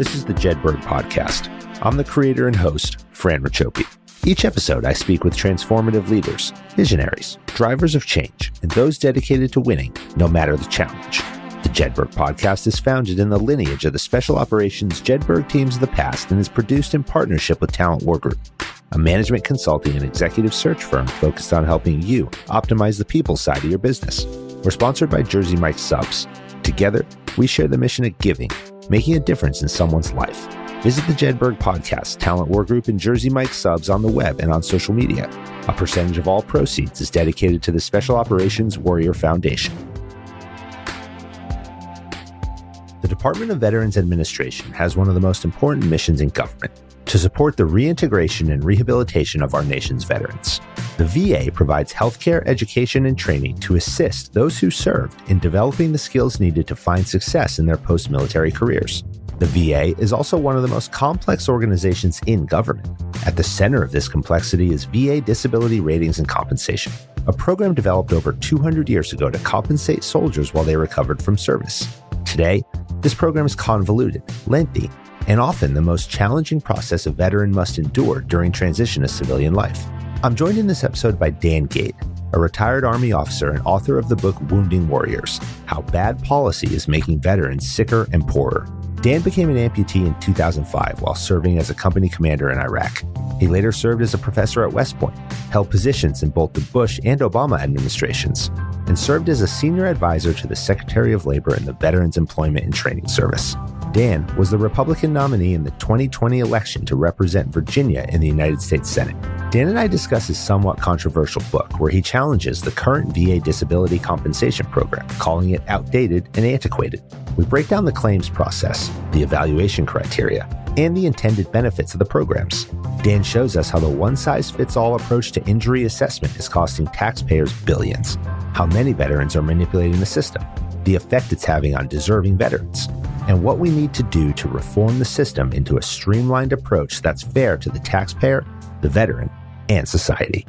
This is the Jedburgh podcast. I'm the creator and host, Fran Racioppi. Each episode, I speak with transformative leaders, visionaries, drivers of change, and those dedicated to winning, no matter the challenge. The Jedburgh podcast is founded in the lineage of the special operations Jedburgh teams of the past and is produced in partnership with Talent War Group, a management consulting and executive search firm focused on helping you optimize the people side of your business. We're sponsored by Jersey Mike's Subs. Together, we share the mission of giving, making a difference in someone's life. Visit the Jedburgh podcast, Talent War Group, and Jersey Mike's Subs on the web and on social media. A percentage of all proceeds is dedicated to the Special Operations Warrior Foundation. The Department of Veterans Administration has one of the most important missions in government: to support the reintegration and rehabilitation of our nation's veterans. The VA provides healthcare, education, and training to assist those who served in developing the skills needed to find success in their post-military careers. The VA is also one of the most complex organizations in government. At the center of this complexity is VA Disability Ratings and Compensation, a program developed over 200 years ago to compensate soldiers while they recovered from service. Today, this program is convoluted, lengthy, and often the most challenging process a veteran must endure during transition to civilian life. I'm joined in this episode by Dan Gade, a retired Army officer and author of the book Wounding Warriors: How Bad Policy is Making Veterans Sicker and Poorer. Dan became an amputee in 2005 while serving as a company commander in Iraq. He later served as a professor at West Point, held positions in both the Bush and Obama administrations, and served as a senior advisor to the Secretary of Labor in the Veterans Employment and Training Service. Dan was the Republican nominee in the 2020 election to represent Virginia in the United States Senate. Dan and I discuss his somewhat controversial book where he challenges the current VA disability compensation program, calling it outdated and antiquated. We break down the claims process, the evaluation criteria, and the intended benefits of the programs. Dan shows us how the one-size-fits-all approach to injury assessment is costing taxpayers billions, how many veterans are manipulating the system, the effect it's having on deserving veterans, and what we need to do to reform the system into a streamlined approach that's fair to the taxpayer, the veteran, and society.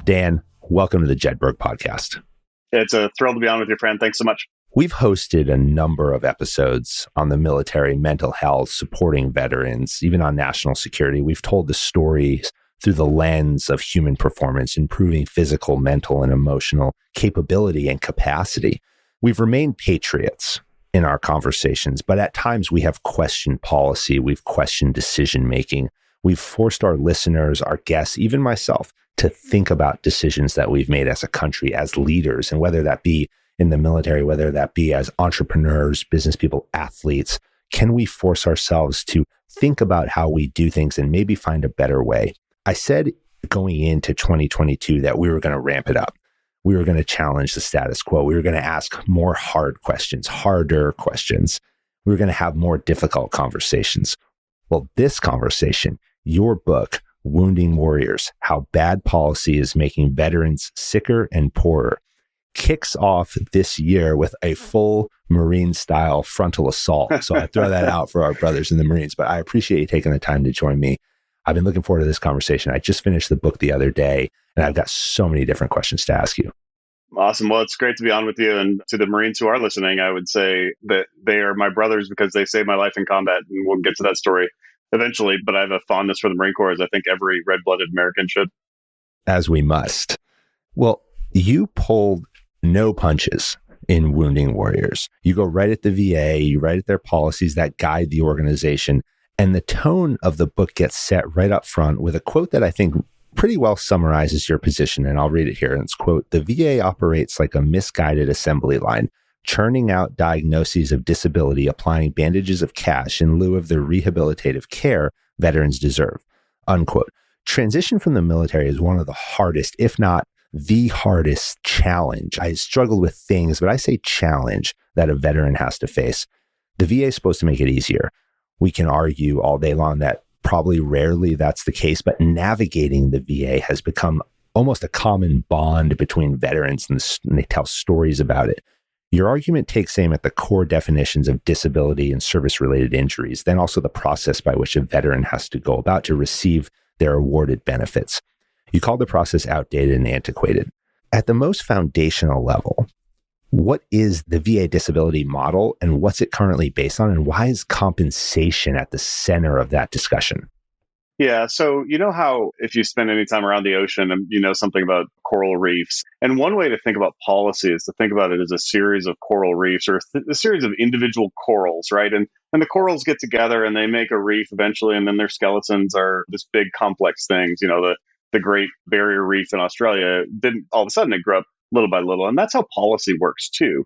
Dan, welcome to the Jedburgh podcast. It's a thrill to be on with your friend. Thanks so much. We've hosted a number of episodes on the military, mental health, supporting veterans, even on national security. We've told the stories through the lens of human performance, improving physical, mental, and emotional capability and capacity. We've remained patriots in our conversations, but at times we have questioned policy, we've questioned decision-making. We've forced our listeners, our guests, even myself, to think about decisions that we've made as a country, as leaders, and whether that be in the military, whether that be as entrepreneurs, business people, athletes, can we force ourselves to think about how we do things and maybe find a better way? I said going into 2022 that we were going to ramp it up. We were going to challenge the status quo. We were going to ask more hard questions, harder questions. We were going to have more difficult conversations. Well, this conversation, your book, Wounding Warriors: How Bad Policy is Making Veterans Sicker and Poorer, kicks off this year with a full Marine-style frontal assault. So I throw that out for our brothers in the Marines, but I appreciate you taking the time to join me. I've been looking forward to this conversation. I just finished the book the other day, and I've got so many different questions to ask you. Awesome. Well, it's great to be on with you. And to the Marines who are listening, I would say that they are my brothers because they saved my life in combat. And we'll get to that story eventually. But I have a fondness for the Marine Corps, as I think every red-blooded American should. As we must. Well, you pulled no punches in Wounding Warriors. You go right at the VA, you right at their policies that guide the organization. And the tone of the book gets set right up front with a quote that I think pretty well summarizes your position. And I'll read it here. And it's, quote, "The VA operates like a misguided assembly line, churning out diagnoses of disability, applying bandages of cash in lieu of the rehabilitative care veterans deserve," unquote. Transition from the military is one of the hardest, if not the hardest challenge. I struggled with things, but I say challenge that a veteran has to face. The VA is supposed to make it easier. We can argue all day long that probably rarely that's the case, but navigating the VA has become almost a common bond between veterans, and they tell stories about it. Your argument takes aim at the core definitions of disability and service-related injuries, then also the process by which a veteran has to go about to receive their awarded benefits. You call the process outdated and antiquated. At the most foundational level, what is the VA disability model and what's it currently based on? And why is compensation at the center of that discussion? Yeah. So, you know how if you spend any time around the ocean and you know something about coral reefs, and one way to think about policy is to think about it as a series of coral reefs or a series of individual corals, right? And the corals get together and they make a reef eventually, and then their skeletons are this big complex things. You know, the Great Barrier Reef in Australia didn't all of a sudden it grew up little by little. And that's how policy works too.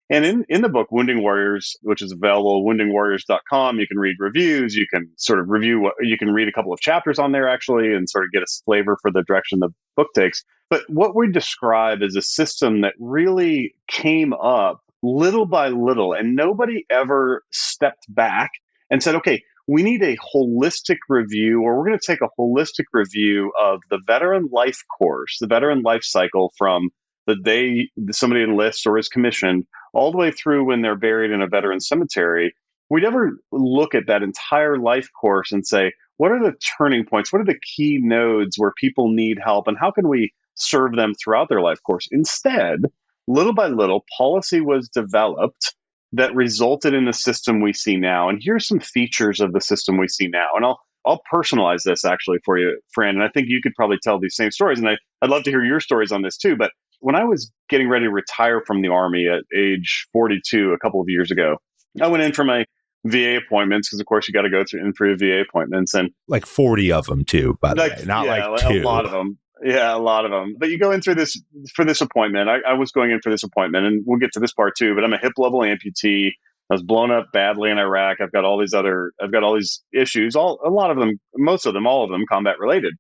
And in the book, Wounding Warriors, which is available, woundingwarriors.com, you can read reviews, you can sort of you can read a couple of chapters on there actually and sort of get a flavor for the direction the book takes. But what we describe is a system that really came up little by little, and nobody ever stepped back and said, okay, we need a holistic review, or we're going to take a holistic review of the veteran life course, the veteran life cycle from the day somebody enlists or is commissioned all the way through when they're buried in a veteran cemetery. We never look at that entire life course and say, what are the turning points? What are the key nodes where people need help? And how can we serve them throughout their life course? Instead, little by little, policy was developed that resulted in the system we see now. And here's some features of the system we see now. And I'll personalize this actually for you, Fran. And I think you could probably tell these same stories. And I'd love to hear your stories on this too. But when I was getting ready to retire from the Army at age 42 a couple of years ago, I went in for my VA appointments because, of course, you got to go through for your VA appointments, and like 40 of them too, by the way, not like two. A lot of them. Yeah, a lot of them. But you go in through this for this appointment. I was going in for this appointment, and we'll get to this part too. But I'm a hip level amputee. I was blown up badly in Iraq. I've got all these issues. All of them combat related.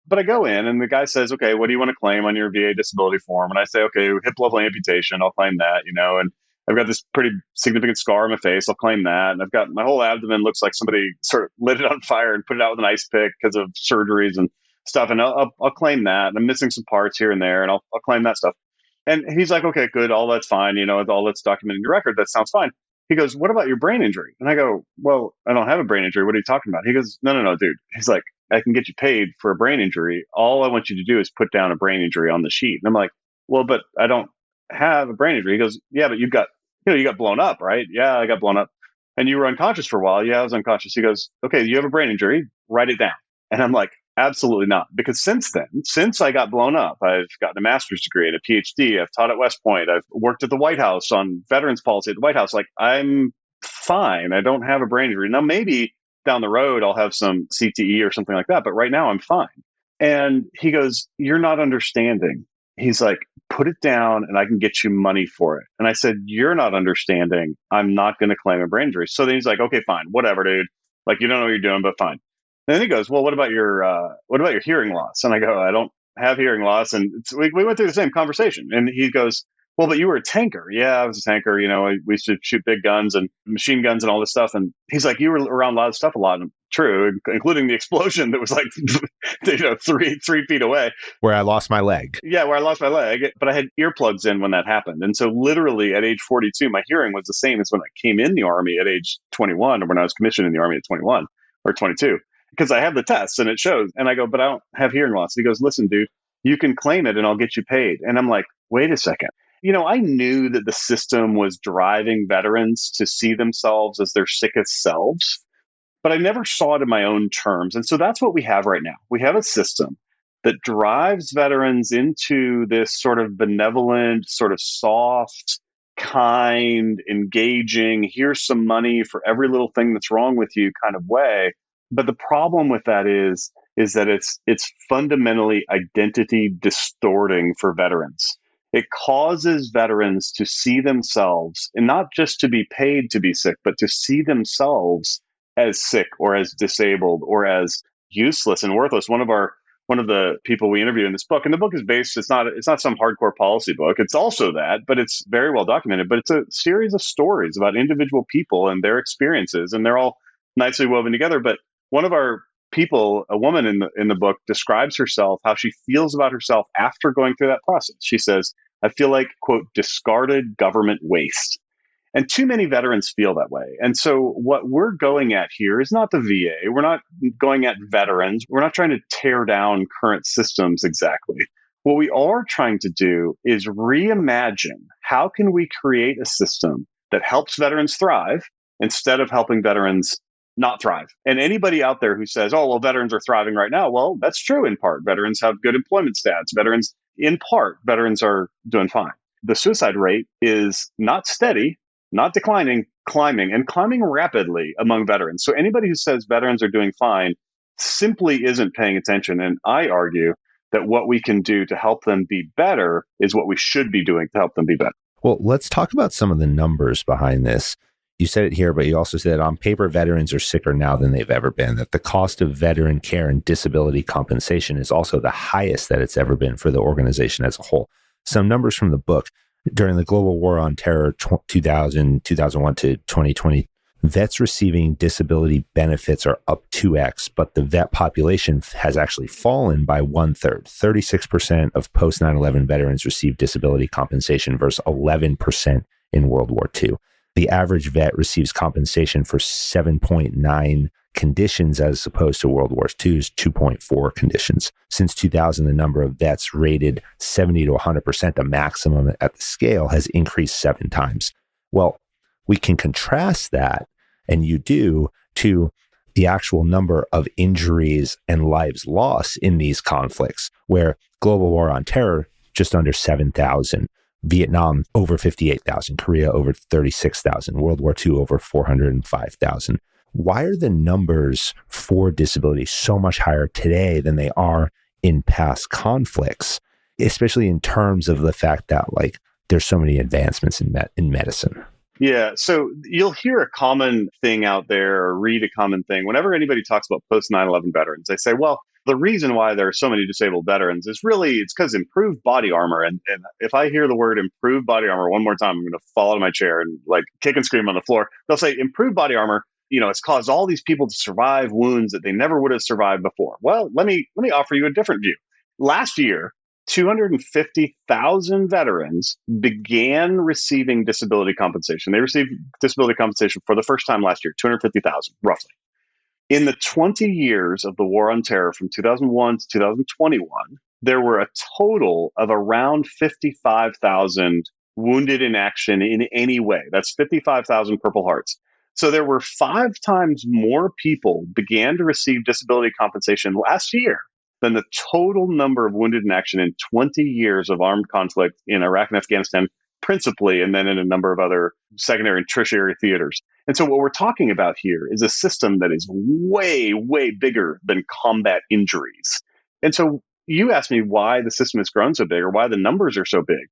But I go in and the guy says, okay, what do you want to claim on your VA disability form? And I say, okay, hip level amputation. I'll claim that, and I've got this pretty significant scar on my face. I'll claim that. And I've got my whole abdomen looks like somebody sort of lit it on fire and put it out with an ice pick because of surgeries and stuff. And I'll claim that. And I'm missing some parts here and there, and I'll claim that stuff. And he's like, okay, good. All that's fine. All that's documented in your record. That sounds fine. He goes, what about your brain injury? And I go, well, I don't have a brain injury. What are you talking about? He goes, no, dude. He's like, I can get you paid for a brain injury. All I want you to do is put down a brain injury on the sheet. And I'm like, well, but I don't have a brain injury. He goes, yeah, but you got blown up, right? Yeah, I got blown up. And you were unconscious for a while. Yeah, I was unconscious. He goes, okay, you have a brain injury. Write it down. And I'm like, absolutely not. Because since I got blown up, I've gotten a master's degree and a PhD. I've taught at West Point. I've worked at the White House on veterans policy at the White House. Like, I'm fine. I don't have a brain injury. Now, maybe down the road, I'll have some CTE or something like that. But right now, I'm fine. And he goes, you're not understanding. He's like, put it down and I can get you money for it. And I said, you're not understanding. I'm not going to claim a brain injury. So then he's like, okay, fine, whatever, dude. Like, you don't know what you're doing, but fine. And then he goes, well, what about your hearing loss? And I go, I don't have hearing loss. And we went through the same conversation. And he goes, well, but you were a tanker. Yeah, I was a tanker. We used to shoot big guns and machine guns and all this stuff. And he's like, you were around a lot of stuff a lot. And true, including the explosion that was like, 3 feet away. Where I lost my leg. Yeah, where I lost my leg. But I had earplugs in when that happened. And so literally at age 42, my hearing was the same as when I came in the Army at age 21, or when I was commissioned in the Army at 21 or 22. Because I have the tests and it shows. And I go, but I don't have hearing loss. He goes, listen, dude, you can claim it and I'll get you paid. And I'm like, wait a second. I knew that the system was driving veterans to see themselves as their sickest selves, but I never saw it in my own terms. And so that's what we have right now. We have a system that drives veterans into this sort of benevolent, sort of soft, kind, engaging, here's some money for every little thing that's wrong with you kind of way. But the problem with that is that it's fundamentally identity distorting for veterans. It causes veterans to see themselves, and not just to be paid to be sick, but to see themselves as sick or as disabled or as useless and worthless. One of the people we interview in this book, and the book is based, it's not some hardcore policy book. It's also that, but it's very well documented. But it's a series of stories about individual people and their experiences, and they're all nicely woven together. But one of our people, a woman in the book, describes herself, how she feels about herself after going through that process. She says, I feel like, quote, discarded government waste. And too many veterans feel that way. And so what we're going at here is not the VA. We're not going at veterans. We're not trying to tear down current systems exactly. What we are trying to do is reimagine how can we create a system that helps veterans thrive instead of helping veterans not thrive. And anybody out there who says, oh, well, veterans are thriving right now, well, that's true in part. Veterans have good employment stats. Veterans, in part, veterans are doing fine. The suicide rate is not steady, not declining, climbing, and climbing rapidly among veterans. So anybody who says veterans are doing fine simply isn't paying attention. And I argue that what we can do to help them be better is what we should be doing to help them be better. Well, let's talk about some of the numbers behind this. You said it here, but you also said on paper, veterans are sicker now than they've ever been, that the cost of veteran care and disability compensation is also the highest that it's ever been for the organization as a whole. Some numbers from the book. During the global war on terror, 2001 to 2020, vets receiving disability benefits are up 2x, but the vet population has actually fallen by 1/3. 36% of post 9/11 veterans received disability compensation versus 11% in World War II. The average vet receives compensation for 7.9 conditions as opposed to World War II's 2.4 conditions. Since 2000, the number of vets rated 70 to 100%, the maximum at the scale, has increased 7 times. Well, we can contrast that, and you do, to the actual number of injuries and lives lost in these conflicts, where global war on terror, just under 7,000. Vietnam, over 58,000. Korea, over 36,000. World War II, over 405,000. Why are the numbers for disability so much higher today than they are in past conflicts, especially in terms of the fact that there's so many advancements in medicine? Yeah, so you'll hear a common thing out there or read a common thing. Whenever anybody talks about post 9/11 veterans, they say, well, the reason why there are so many disabled veterans is really, it's because improved body armor. And if I hear the word improved body armor one more time, I'm going to fall out of my chair and kick and scream on the floor. They'll say improved body armor, it's caused all these people to survive wounds that they never would have survived before. Well, let me offer you a different view. Last year, 250,000 veterans began receiving disability compensation. They received disability compensation for the first time last year, 250,000, roughly. In the 20 years of the war on terror from 2001 to 2021, there were a total of around 55,000 wounded in action in any way. That's 55,000 Purple Hearts. So there were 5 times more people began to receive disability compensation last year than the total number of wounded in action in 20 years of armed conflict in Iraq and Afghanistan, principally, and then in a number of other secondary and tertiary theaters. And so what we're talking about here is a system that is way, way bigger than combat injuries. And so you asked me why the system has grown so big or why the numbers are so big.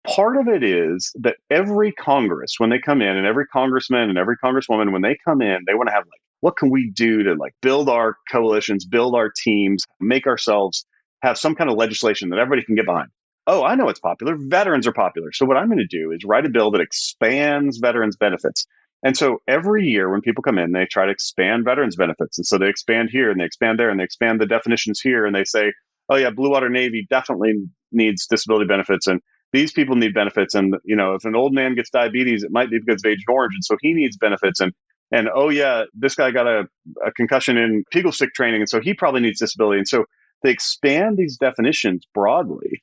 Part of it is that every Congress, when they come in, and every congressman and every congresswoman, when they come in, they want to have what can we do to build our coalitions, build our teams, make ourselves have some kind of legislation that everybody can get behind. Oh, I know it's popular. Veterans are popular. So what I'm going to do is write a bill that expands veterans benefits. And so every year when people come in, they try to expand veterans benefits. And so they expand here and they expand there and they expand the definitions here. And they say, oh yeah, Blue Water Navy definitely needs disability benefits. And these people need benefits. And, if an old man gets diabetes, it might be because of Agent Orange. And so he needs benefits. And oh yeah, this guy got a concussion in Piggle stick training. And so he probably needs disability. And so they expand these definitions broadly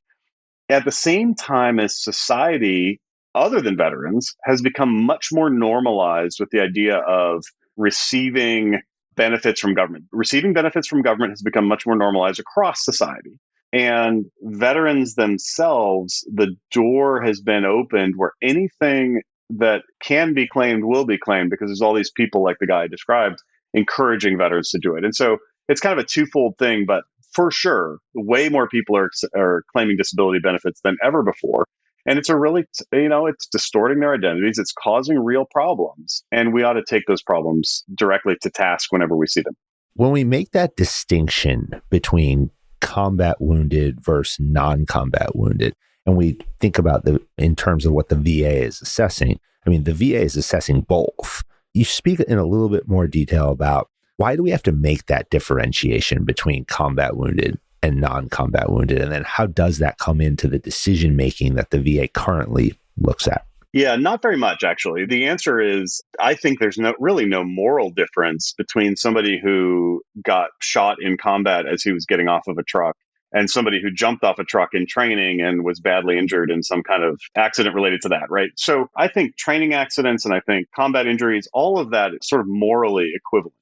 at the same time as society, other than veterans, has become much more normalized with the idea of receiving benefits from government. Receiving benefits from government has become much more normalized across society. And veterans themselves, the door has been opened where anything that can be claimed will be claimed because there's all these people like the guy I described encouraging veterans to do it. And so it's kind of a twofold thing, but for sure, way more people are claiming disability benefits than ever before. And it's it's distorting their identities. It's causing real problems. And we ought to take those problems directly to task whenever we see them. When we make that distinction between combat wounded versus non-combat wounded, and we think about in terms of what the VA is assessing, the VA is assessing both. You speak in a little bit more detail about why do we have to make that differentiation between combat wounded and non-combat wounded? And then how does that come into the decision making that the VA currently looks at? Yeah, not very much, actually. The answer is, I think there's really no moral difference between somebody who got shot in combat as he was getting off of a truck and somebody who jumped off a truck in training and was badly injured in some kind of accident related to that, right? So I think training accidents and I think combat injuries, all of that is sort of morally equivalent.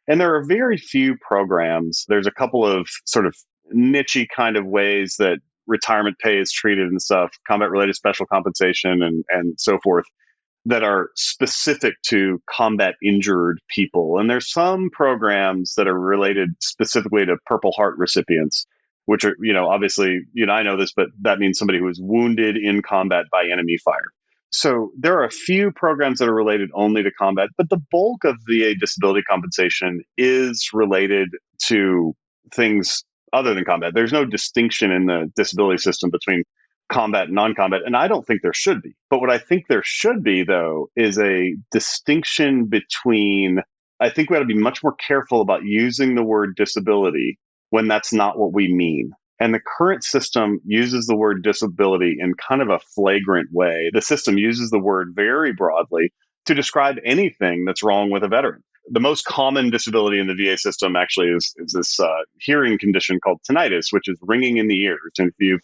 And there are very few programs. There's a couple of sort of niche-y kind of ways that retirement pay is treated and stuff, combat related special compensation and so forth, that are specific to combat injured people. And there's some programs that are related specifically to Purple Heart recipients, which are, obviously, I know this, but that means somebody who was wounded in combat by enemy fire. So there are a few programs that are related only to combat, but the bulk of VA disability compensation is related to things other than combat. There's no distinction in the disability system between combat and non-combat, and I don't think there should be. But what I think there should be, though, is a distinction between, I think we ought to be much more careful about using the word disability when that's not what we mean. And the current system uses the word disability in kind of a flagrant way. The system uses the word very broadly to describe anything that's wrong with a veteran. The most common disability in the VA system actually is this hearing condition called tinnitus, which is ringing in the ears. And if you've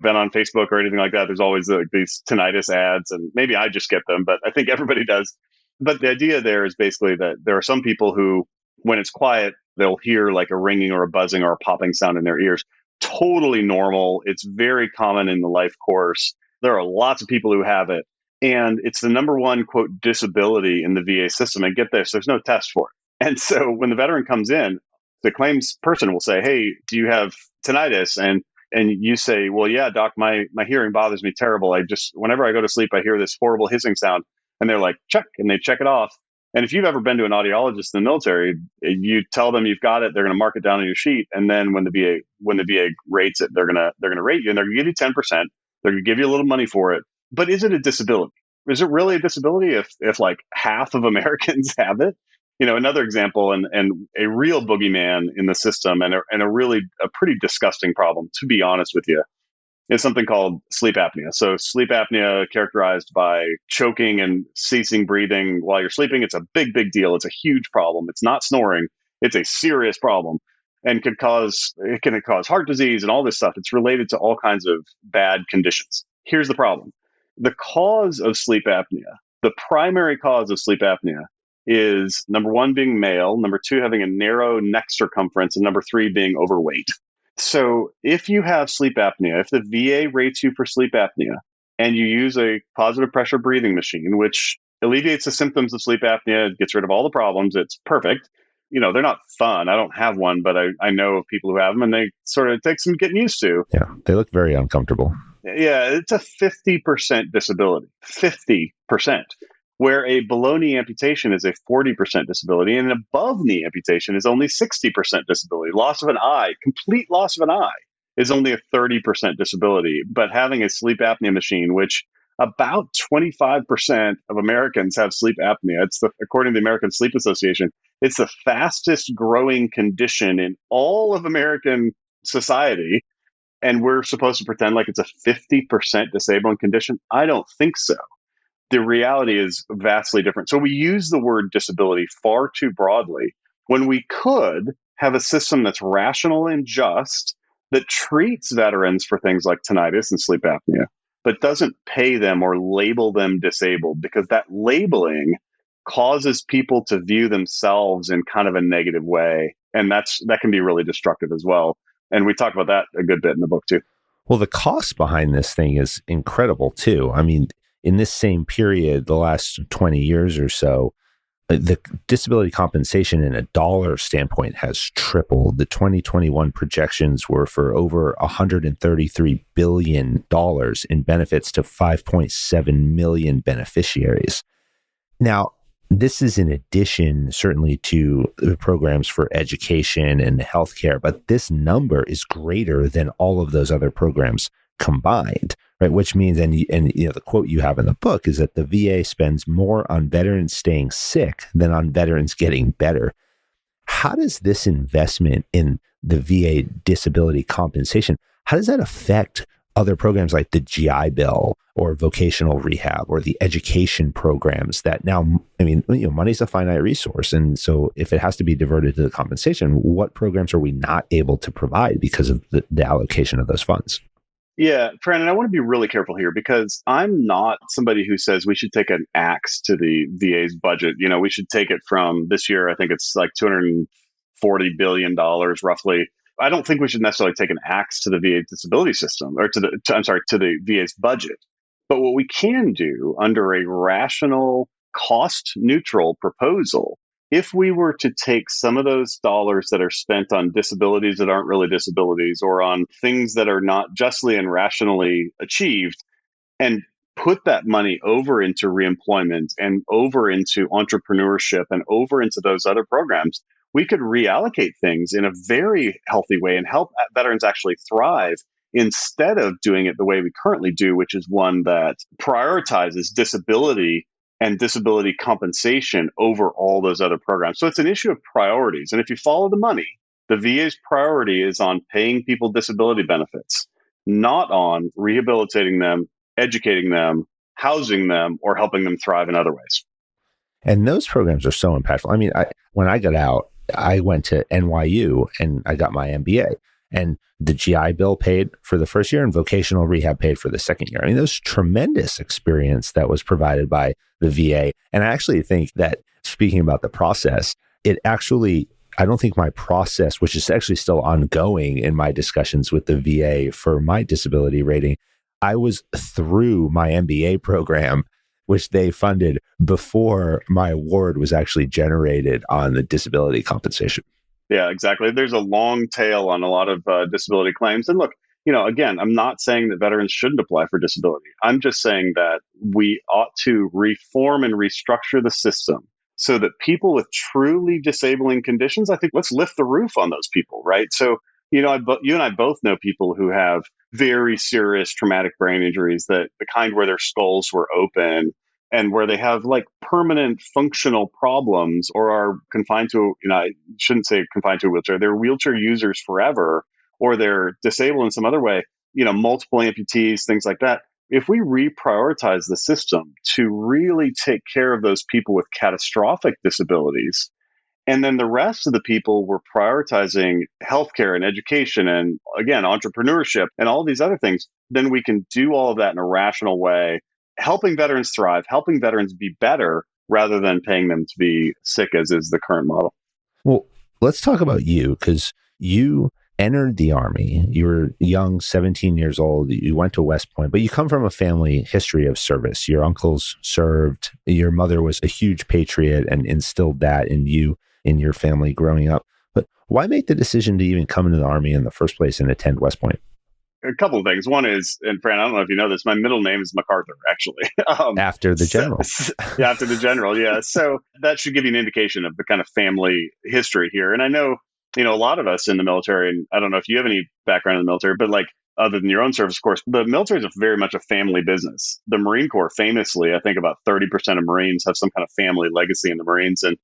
been on Facebook or anything like that, there's always these tinnitus ads, and maybe I just get them, but I think everybody does. But the idea there is basically that there are some people who, when it's quiet, they'll hear like a ringing or a buzzing or a popping sound in their ears. Totally normal. It's very common in the life course. There are lots of people who have it. And it's the number one, quote, disability in the VA system. And get this, there's no test for it. And so when the veteran comes in, the claims person will say, hey, do you have tinnitus? And you say, well, yeah, doc, my hearing bothers me terrible. Whenever I go to sleep, I hear this horrible hissing sound. And they're like, check, and they check it off. And if you've ever been to an audiologist in the military, you tell them you've got it, they're going to mark it down on your sheet. And then when the VA rates it, they're going to rate you, and they're going to give you 10%. They're going to give you a little money for it. But is it a disability? Is it really a disability if like half of Americans have it? Another example and a real boogeyman in the system and a pretty disgusting problem, to be honest with you, is something called sleep apnea. So sleep apnea characterized by choking and ceasing breathing while you're sleeping. It's a big, big deal. It's a huge problem. It's not snoring. It's a serious problem and can cause heart disease and all this stuff. It's related to all kinds of bad conditions. Here's the problem. The cause of sleep apnea, the primary cause of sleep apnea is number one, being male, number two, having a narrow neck circumference, and number three, being overweight. So if you have sleep apnea, if the VA rates you for sleep apnea and you use a positive pressure breathing machine, which alleviates the symptoms of sleep apnea, gets rid of all the problems, it's perfect. They're not fun. I don't have one, but I know of people who have them, and they sort of take some getting used to. Yeah, they look very uncomfortable. Yeah, it's a 50% disability, 50%, where a below knee amputation is a 40% disability, and an above knee amputation is only 60% disability. Loss of an eye, complete loss of an eye, is only a 30% disability. But having a sleep apnea machine, which about 25% of Americans have sleep apnea, according to the American Sleep Association, it's the fastest growing condition in all of American society. And we're supposed to pretend like it's a 50% disabling condition? I don't think so. The reality is vastly different. So we use the word disability far too broadly when we could have a system that's rational and just, that treats veterans for things like tinnitus and sleep apnea, but doesn't pay them or label them disabled, because that labeling causes people to view themselves in kind of a negative way. And that can be really destructive as well. And we talk about that a good bit in the book too. Well, the cost behind this thing is incredible too. I mean, in this same period, the last 20 years or so, the disability compensation in a dollar standpoint has tripled. The 2021 projections were for over $133 billion in benefits to 5.7 million beneficiaries. Now, this is in addition, certainly, to the programs for education and healthcare, but this number is greater than all of those other programs combined, right? Which means, and the quote you have in the book is that the VA spends more on veterans staying sick than on veterans getting better. How does this investment in the VA disability compensation, how does that affect other programs like the GI Bill or vocational rehab or the education programs that now, I mean, money's a finite resource. And so if it has to be diverted to the compensation, what programs are we not able to provide because of the allocation of those funds? Yeah, Fran, and I want to be really careful here because I'm not somebody who says we should take an axe to the VA's budget. We should take it from this year. I think it's like $240 billion roughly. I don't think we should necessarily take an axe to the VA disability system or to the VA's budget. But what we can do under a rational, cost neutral proposal, if we were to take some of those dollars that are spent on disabilities that aren't really disabilities or on things that are not justly and rationally achieved and put that money over into reemployment and over into entrepreneurship and over into those other programs, we could reallocate things in a very healthy way and help veterans actually thrive instead of doing it the way we currently do, which is one that prioritizes disability and disability compensation over all those other programs. So it's an issue of priorities. And if you follow the money, the VA's priority is on paying people disability benefits, not on rehabilitating them, educating them, housing them, or helping them thrive in other ways. And those programs are so impactful. I mean, when I got out, I went to NYU and I got my MBA. And the GI Bill paid for the first year and vocational rehab paid for the second year. I mean, there's tremendous experience that was provided by the VA. And I actually think that, speaking about the process, I don't think my process, which is actually still ongoing in my discussions with the VA for my disability rating, I was through my MBA program, which they funded before my award was actually generated on the disability compensation. Yeah, exactly. There's a long tail on a lot of disability claims. And look, again, I'm not saying that veterans shouldn't apply for disability. I'm just saying that we ought to reform and restructure the system so that people with truly disabling conditions, I think let's lift the roof on those people, right? So, you and I both know people who have very serious traumatic brain injuries, that the kind where their skulls were open and where they have like permanent functional problems or are confined to, I shouldn't say confined to a wheelchair, they're wheelchair users forever, or they're disabled in some other way, multiple amputees, things like that. If we reprioritize the system to really take care of those people with catastrophic disabilities, and then the rest of the people were prioritizing healthcare and education and, again, entrepreneurship and all these other things, then we can do all of that in a rational way, helping veterans thrive, helping veterans be better rather than paying them to be sick, as is the current model. Well, let's talk about you, because you entered the Army. You were young, 17 years old. You went to West Point, but you come from a family history of service. Your uncles served. Your mother was a huge patriot and instilled that in you, in your family growing up. But why make the decision to even come into the Army in the first place and attend West Point? A couple of things. One is, and Fran, I don't know if you know this, my middle name is MacArthur, actually. After the general. Yeah, after the general, yeah. So that should give you an indication of the kind of family history here. And I know, a lot of us in the military, and I don't know if you have any background in the military, but like other than your own service, of course, the military is very much a family business. The Marine Corps, famously, I think about 30% of Marines have some kind of family legacy in the Marines, and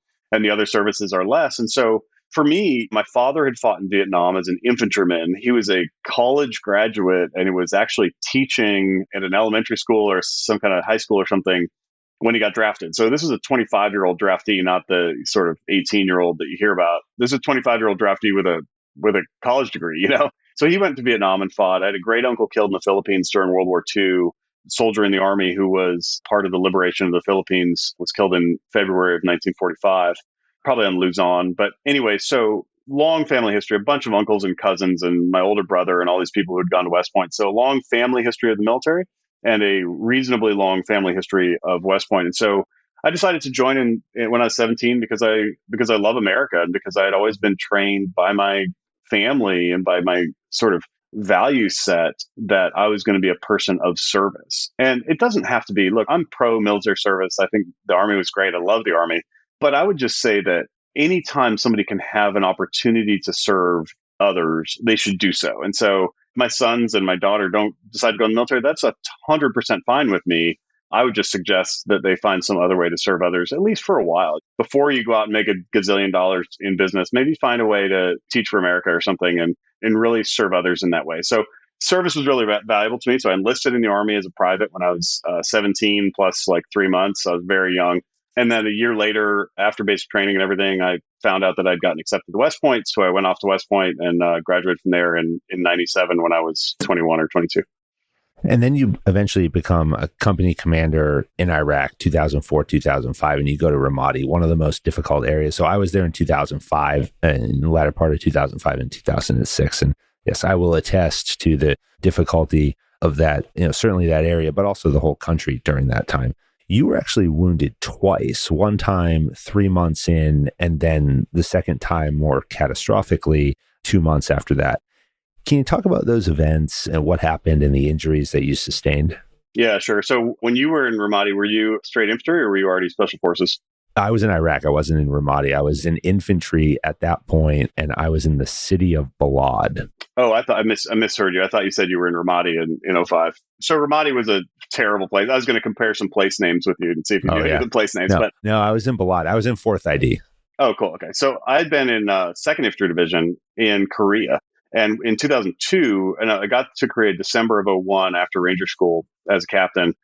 the other services are less. And so for me, my father had fought in Vietnam as an infantryman. He was a college graduate and he was actually teaching at an elementary school or some kind of high school or something when he got drafted. So this is a 25-year-old draftee, not the sort of 18-year-old that you hear about. This is a 25-year-old draftee with a college degree, So he went to Vietnam and fought. I had a great uncle killed in the Philippines during World War II. Soldier in the Army who was part of the liberation of the Philippines was killed in February of 1945, probably on Luzon. But anyway, so long family history, a bunch of uncles and cousins and my older brother and all these people who had gone to West Point. So a long family history of the military and a reasonably long family history of West Point. And so I decided to join in when I was 17 because I love America and because I had always been trained by my family and by my sort of value set that I was going to be a person of service. And it doesn't have to be, look, I'm pro military service. I think the Army was great. I love the Army. But I would just say that anytime somebody can have an opportunity to serve others, they should do so. And so my sons and my daughter don't decide to go in the military. That's 100% fine with me. I would just suggest that they find some other way to serve others, at least for a while. Before you go out and make a gazillion dollars in business, maybe find a way to teach for America or something and really serve others in that way. So service was really valuable to me. So I enlisted in the Army as a private when I was 17 plus like 3 months. I was very young. And then a year later, after basic training and everything, I found out that I'd gotten accepted to West Point. So I went off to West Point and graduated from there in 97 when I was 21 or 22. And then you eventually become a company commander in Iraq, 2004, 2005, and you go to Ramadi, one of the most difficult areas. So I was there in 2005, in the latter part of 2005 and 2006. And yes, I will attest to the difficulty of that, certainly that area, but also the whole country during that time. You were actually wounded twice, one time 3 months in, and then the second time more catastrophically 2 months after that. Can you talk about those events and what happened and the injuries that you sustained? Yeah, sure. So when you were in Ramadi, were you straight infantry or were you already special forces? I was in Iraq. I wasn't in Ramadi. I was in infantry at that point, and I was in the city of Balad. Oh, I thought I misheard you. I thought you said you were in Ramadi in 05. So Ramadi was a terrible place. I was going to compare some place names with you and see if you knew any of the place names. No, I was in Balad. I was in 4th ID. Oh, cool. Okay. So I'd been in 2nd Infantry Division in Korea. And in 2002, and I got to Korea December of 01 after Ranger School as a captain,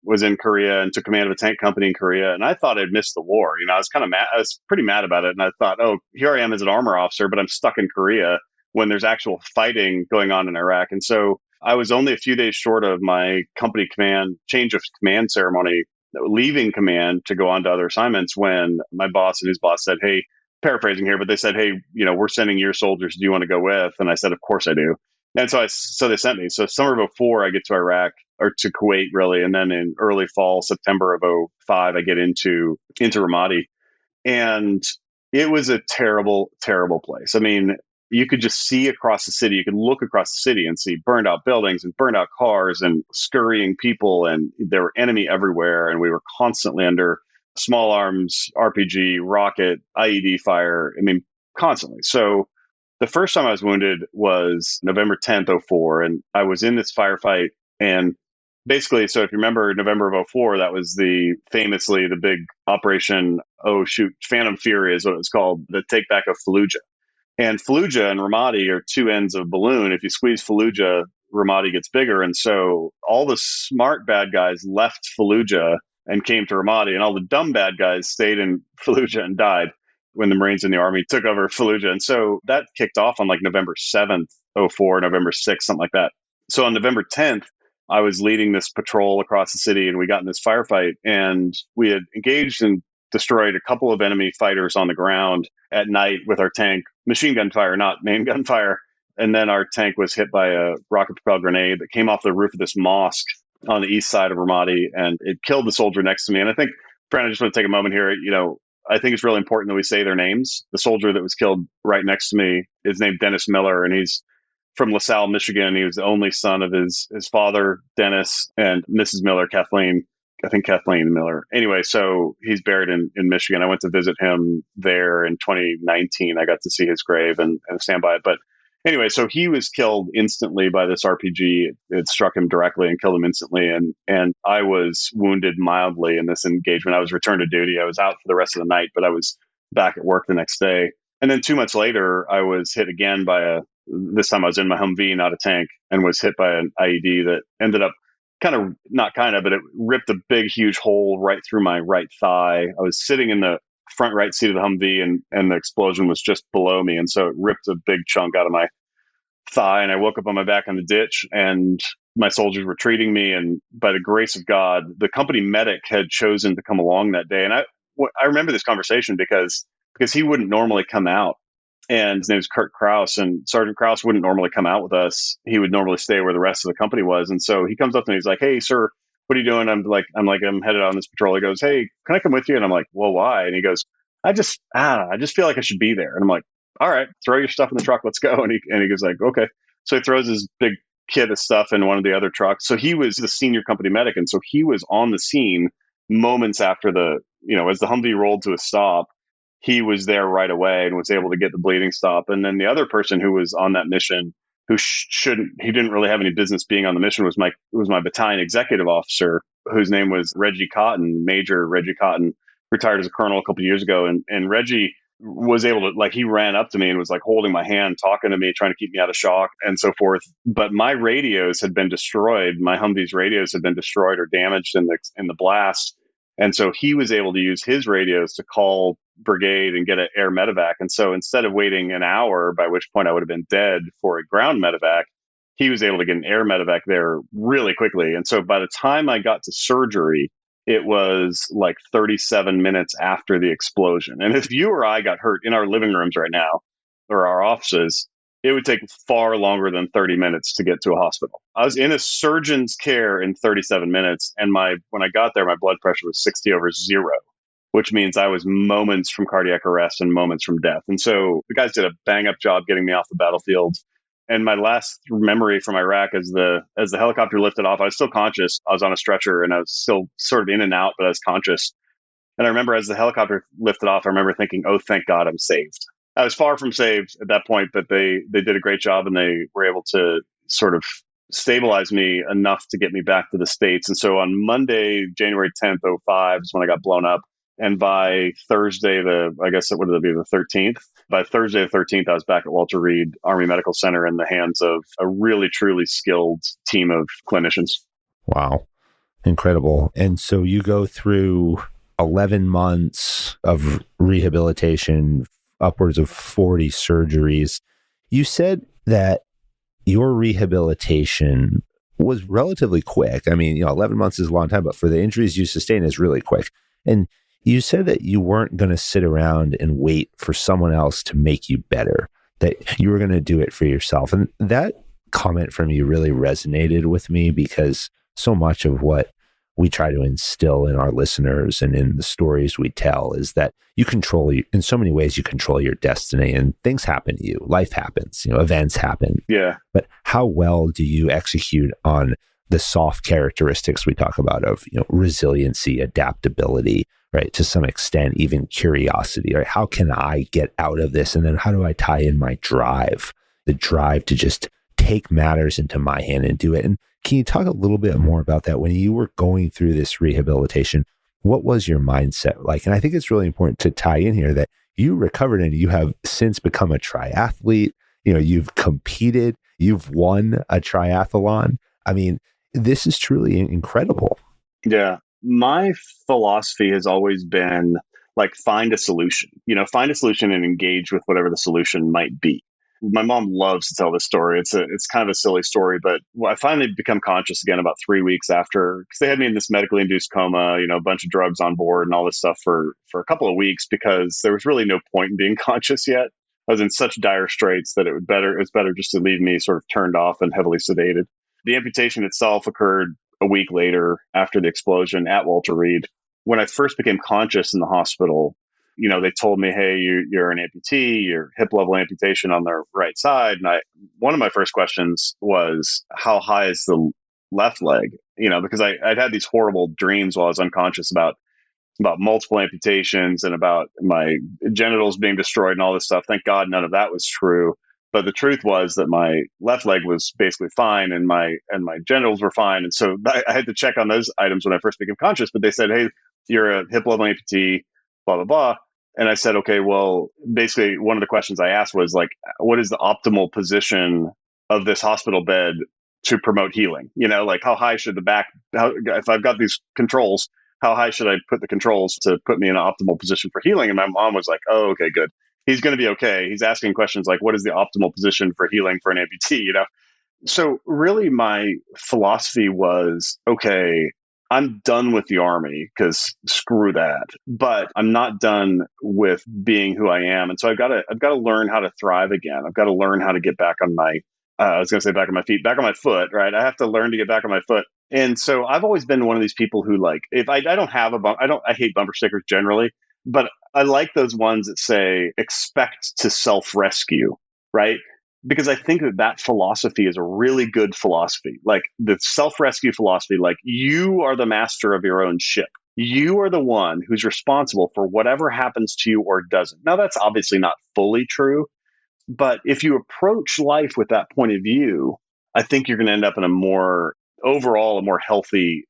was in Korea and took command of a tank company in Korea. And I thought I'd missed the war. I was kind of mad. I was pretty mad about it. And I thought, oh, here I am as an armor officer, but I'm stuck in Korea when there's actual fighting going on in Iraq. And so I was only a few days short of my company command change of command ceremony, leaving command to go on to other assignments when my boss and his boss said, hey, paraphrasing here, but they said, hey, we're sending your soldiers. Do you want to go with? And I said, of course I do. And so they sent me. So summer of 04, I get to Iraq or to Kuwait really. And then in early fall, September of 05, I get into Ramadi. And it was a terrible, terrible place. I mean, you could just see across the city. You could look across the city and see burned out buildings and burned out cars and scurrying people. And there were enemy everywhere. And we were constantly under small arms, RPG, rocket, IED fire. I mean, constantly. So the first time I was wounded was November 10th, 04. And I was in this firefight. And basically, so if you remember November of 04, that was famously the big operation, Phantom Fury is what it's called, the take back of Fallujah. And Fallujah and Ramadi are two ends of a balloon. If you squeeze Fallujah, Ramadi gets bigger. And so all the smart bad guys left Fallujah and came to Ramadi, and all the dumb bad guys stayed in Fallujah and died when the Marines and the Army took over Fallujah. And so that kicked off on like November 7th, 04, November 6th, something like that. So on November 10th, I was leading this patrol across the city, and we got in this firefight, and we had engaged and destroyed a couple of enemy fighters on the ground at night with our tank, machine gun fire, not main gun fire. And then our tank was hit by a rocket propelled grenade that came off the roof of this mosque on the east side of Ramadi, and it killed the soldier next to me. And I think, Fran, I just want to take a moment here. I think it's really important that we say their names. The soldier that was killed right next to me is named Dennis Miller, and he's from LaSalle, Michigan. He was the only son of his father, Dennis, and Mrs. Miller, Kathleen. I think Kathleen Miller. Anyway, so he's buried in Michigan. I went to visit him there in 2019. I got to see his grave and stand by it. But anyway, so he was killed instantly by this RPG. It struck him directly and killed him instantly. And I was wounded mildly in this engagement. I was returned to duty. I was out for the rest of the night, but I was back at work the next day. And then 2 months later, I was hit again this time I was in my Humvee, not a tank, and was hit by an IED that ended up but it ripped a big, huge hole right through my right thigh. I was sitting in the front right seat of the Humvee, and the explosion was just below me. And so it ripped a big chunk out of my thigh, and I woke up on my back in the ditch, and my soldiers were treating me. And by the grace of God, the company medic had chosen to come along that day. And I remember this conversation because he wouldn't normally come out. And his name is Kurt Krause, and Sergeant Krause wouldn't normally come out with us. He would normally stay where the rest of the company was. And so he comes up to me, he's like, "Hey, sir, what are you doing?" I'm headed on this patrol. He goes, "Hey, can I come with you?" And I'm like, "Well, why?" And he goes, I just feel like I should be there." And I'm like, "All right, throw your stuff in the truck. Let's go." And he goes like, "Okay." So he throws his big kit of stuff in one of the other trucks. So he was the senior company medic. And so he was on the scene moments after as the Humvee rolled to a stop. He was there right away and was able to get the bleeding stop. And then the other person who was on that mission, who he didn't really have any business being on the mission, was my battalion executive officer, whose name was Reggie Cotton, Major Reggie Cotton, retired as a colonel a couple of years ago. And Reggie was able to, like, he ran up to me and was like holding my hand, talking to me, trying to keep me out of shock and so forth. But my radios had been destroyed. My Humvee's radios had been destroyed or damaged in the blast. And so he was able to use his radios to call brigade and get an air medevac. And so instead of waiting an hour, by which point I would have been dead, for a ground medevac, he was able to get an air medevac there really quickly. And so by the time I got to surgery, it was like 37 minutes after the explosion. And if you or I got hurt in our living rooms right now or our offices, it would take far longer than 30 minutes to get to a hospital. I was in a surgeon's care in 37 minutes. And when I got there, my blood pressure was 60/0, which means I was moments from cardiac arrest and moments from death. And so the guys did a bang up job getting me off the battlefield. And my last memory from Iraq, as the helicopter lifted off, I was still conscious. I was on a stretcher and I was still sort of in and out, but I was conscious. And I remember as the helicopter lifted off, I remember thinking, oh, thank God I'm saved. I was far from saved at that point, but they did a great job and they were able to sort of stabilize me enough to get me back to the States. And so on Monday, January 10th, 05 is when I got blown up. And by Thursday, I guess it would be the 13th. By Thursday the 13th, I was back at Walter Reed Army Medical Center in the hands of a really, truly skilled team of clinicians. Wow. Incredible. And so you go through 11 months of rehabilitation, upwards of 40 surgeries. You said that your rehabilitation was relatively quick. I mean, 11 months is a long time, but for the injuries you sustained is really quick. And you said that you weren't going to sit around and wait for someone else to make you better, that you were going to do it for yourself. And that comment from you really resonated with me, because so much of what we try to instill in our listeners and in the stories we tell is that you control, in so many ways, you control your destiny, and things happen to you. Life happens, events happen. Yeah. But how well do you execute on the soft characteristics we talk about of, resiliency, adaptability, right? To some extent, even curiosity, right? How can I get out of this? And then how do I tie in my drive, the drive to just take matters into my hand and do it? And can you talk a little bit more about that? When you were going through this rehabilitation, what was your mindset like? And I think it's really important to tie in here that you recovered and you have since become a triathlete. You've competed, you've won a triathlon. I mean, this is truly incredible. Yeah. My philosophy has always been like, find a solution, find a solution and engage with whatever the solution might be. My mom loves to tell this story. It's kind of a silly story, but I finally become conscious again about 3 weeks after, because they had me in this medically induced coma, a bunch of drugs on board and all this stuff for a couple of weeks, because there was really no point in being conscious yet. I was in such dire straits that it's better just to leave me sort of turned off and heavily sedated. The amputation itself occurred a week later after the explosion at Walter Reed. When I first became conscious in the hospital, they told me, hey, you're an amputee, you're hip level amputation on the right side. And one of my first questions was, how high is the left leg? Because I'd had these horrible dreams while I was unconscious about multiple amputations and about my genitals being destroyed and all this stuff. Thank God none of that was true. But the truth was that my left leg was basically fine and my genitals were fine. And so I had to check on those items when I first became conscious. But they said, hey, you're a hip level amputee, blah, blah, blah. And I said, okay, well, basically one of the questions I asked was like, what is the optimal position of this hospital bed to promote healing? Like, how high should if I've got these controls, how high should I put the controls to put me in an optimal position for healing? And my mom was like, oh, okay, good. He's going to be okay. He's asking questions like, what is the optimal position for healing for an amputee? So really my philosophy was, okay, I'm done with the Army because screw that, but I'm not done with being who I am. And so I've got to learn how to thrive again. I've got to learn how to get back on my, I was going to say back on my feet, back on my foot, right? I have to learn to get back on my foot. And so I've always been one of these people who, like, if I don't have I hate bumper stickers generally, but I like those ones that say expect to self-rescue, right? Because I think that philosophy is a really good philosophy. Like the self-rescue philosophy, like you are the master of your own ship. You are the one who's responsible for whatever happens to you or doesn't. Now, that's obviously not fully true, but if you approach life with that point of view, I think you're going to end up in a more healthy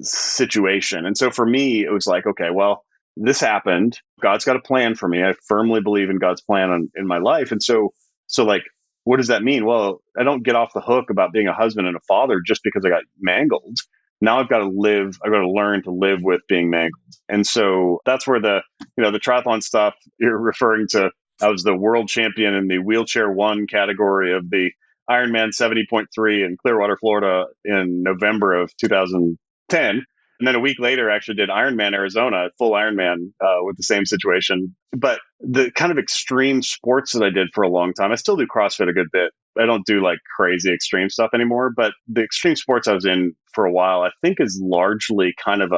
situation. And so for me, it was like, okay, well, this happened. God's got a plan for me. I firmly believe in God's plan in my life. And so like, what does that mean? Well, I don't get off the hook about being a husband and a father just because I got mangled. Now I've got to learn to live with being mangled. And so that's where the triathlon stuff you're referring to. I was the world champion in the wheelchair one category of the Ironman 70.3 in Clearwater, Florida in November of 2010. And then a week later, I actually did Ironman Arizona, full Ironman with the same situation. But the kind of extreme sports that I did for a long time, I still do CrossFit a good bit. I don't do like crazy extreme stuff anymore. But the extreme sports I was in for a while, I think is largely kind of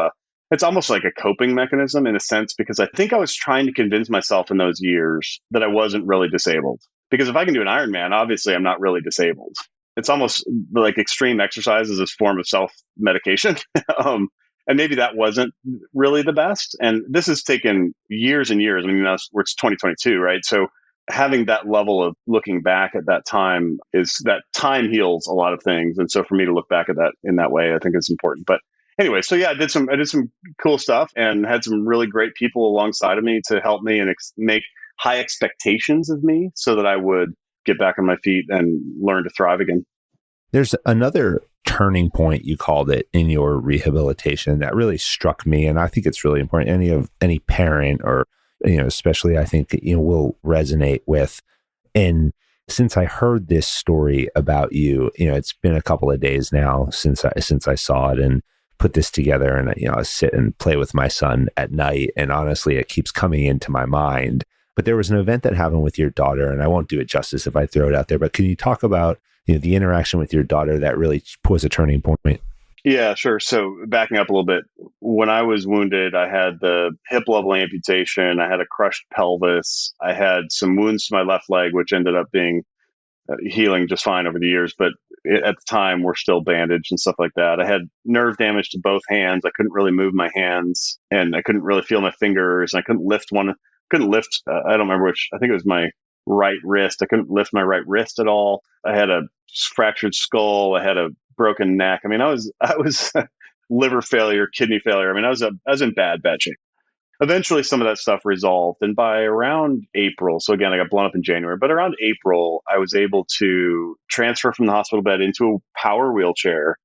it's almost like a coping mechanism in a sense, because I think I was trying to convince myself in those years that I wasn't really disabled. Because if I can do an Ironman, obviously I'm not really disabled. It's almost like extreme exercise is a form of self-medication. And maybe that wasn't really the best. And this has taken years and years. I mean, it's 2022, right? So having that level of looking back at that time is that time heals a lot of things. And so for me to look back at that in that way, I think is important. But anyway, so yeah, I did some cool stuff and had some really great people alongside of me to help me and make high expectations of me so that I would get back on my feet and learn to thrive again. There's another turning point, you called it, in your rehabilitation that really struck me. And I think it's really important. Any parent or, especially I think, will resonate with. And since I heard this story about you, it's been a couple of days now since I saw it and put this together, and, I sit and play with my son at night. And honestly, it keeps coming into my mind. But there was an event that happened with your daughter, and I won't do it justice if I throw it out there, but can you talk about the interaction with your daughter that really was a turning point? Yeah, sure. So backing up a little bit, when I was wounded, I had the hip level amputation. I had a crushed pelvis. I had some wounds to my left leg, which ended up being healing just fine over the years. But at the time, we're still bandaged and stuff like that. I had nerve damage to both hands. I couldn't really move my hands, and I couldn't really feel my fingers. And I couldn't lift one. I don't remember which. I think it was my right wrist. I couldn't lift my right wrist at all. I had a fractured skull. I had a broken neck. I mean, I was liver failure, kidney failure. I mean, I was in bad shape. Eventually, some of that stuff resolved, and by around April, so again, I got blown up in January, but around April, I was able to transfer from the hospital bed into a power wheelchair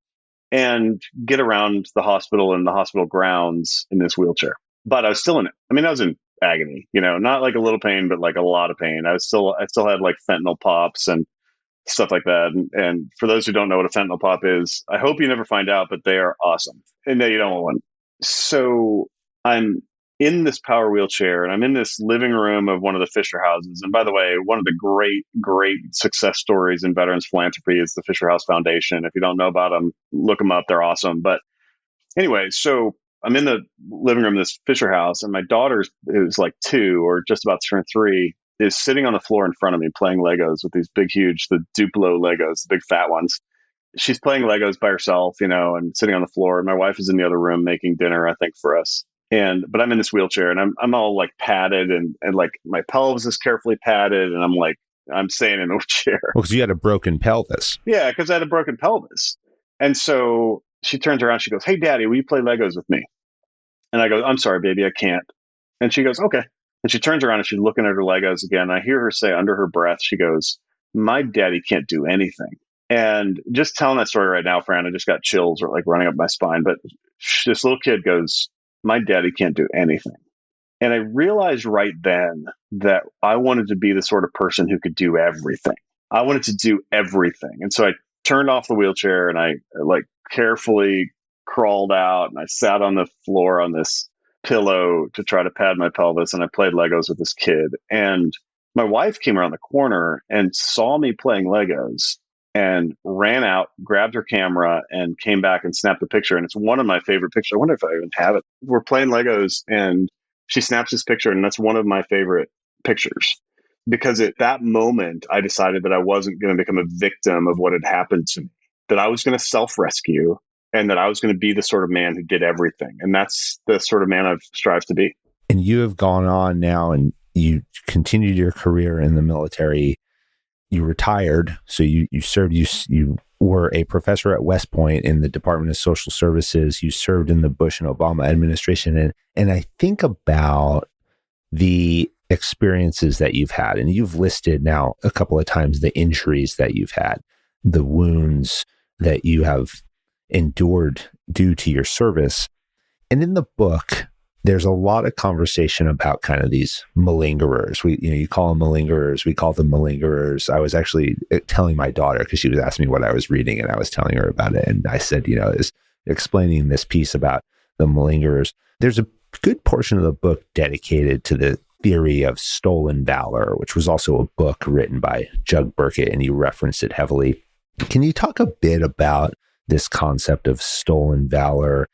and get around the hospital and the hospital grounds in this wheelchair. But I was still in it. I mean, I was in agony, not like a little pain, but like a lot of pain. I still had like fentanyl pops and stuff like that. And for those who don't know what a fentanyl pop is, I hope you never find out, but they are awesome. And no, you don't want one. So I'm in this power wheelchair and I'm in this living room of one of the Fisher houses. And by the way, one of the great success stories in veterans philanthropy is the Fisher House Foundation. If you don't know about them, look them up. They're awesome. But anyway, so I'm in the living room of this Fisher house, and my daughter, who's like 2 or just about to turn 3, is sitting on the floor in front of me playing Legos with these big, huge, the Duplo Legos, the big fat ones. She's playing Legos by herself, and sitting on the floor. My wife is in the other room making dinner, I think, for us. But I'm in this wheelchair, and I'm all like padded, and like my pelvis is carefully padded, and I'm staying in a chair. Well, because you had a broken pelvis. Yeah, because I had a broken pelvis. And so she turns around, she goes, "Hey, Daddy, will you play Legos with me?" And I go, "I'm sorry, baby, I can't." And she goes, "Okay." And she turns around and she's looking at her Legos again. I hear her say under her breath, she goes, "My daddy can't do anything." And just telling that story right now, Fran, I just got chills or like running up my spine. But this little kid goes, "My daddy can't do anything." And I realized right then that I wanted to be the sort of person who could do everything. I wanted to do everything. And so I turned off the wheelchair and I like carefully crawled out and I sat on the floor on this pillow to try to pad my pelvis, and I played Legos with this kid. And my wife came around the corner and saw me playing Legos and ran out, grabbed her camera, and came back and snapped the picture. And it's one of my favorite pictures. I wonder if I even have it. We're playing Legos and she snaps this picture, and that's one of my favorite pictures. Because at that moment, I decided that I wasn't going to become a victim of what had happened to me, that I was going to self-rescue, and that I was going to be the sort of man who did everything. And that's the sort of man I've strived to be. And you have gone on now and you continued your career in the military. You retired. So you served, you were a professor at West Point in the Department of Social Services. You served in the Bush and Obama administration. And I think about the experiences that you've had, and you've listed now a couple of times the injuries that you've had, the wounds that you have endured due to your service. And in the book, there's a lot of conversation about kind of these malingerers. You call them malingerers. We call them malingerers. I was actually telling my daughter, because she was asking me what I was reading, and I was telling her about it. And I said, is explaining this piece about the malingerers. There's a good portion of the book dedicated to the theory of stolen valor, which was also a book written by Jedburgh, and you referenced it heavily. Can you talk a bit about this concept of stolen valor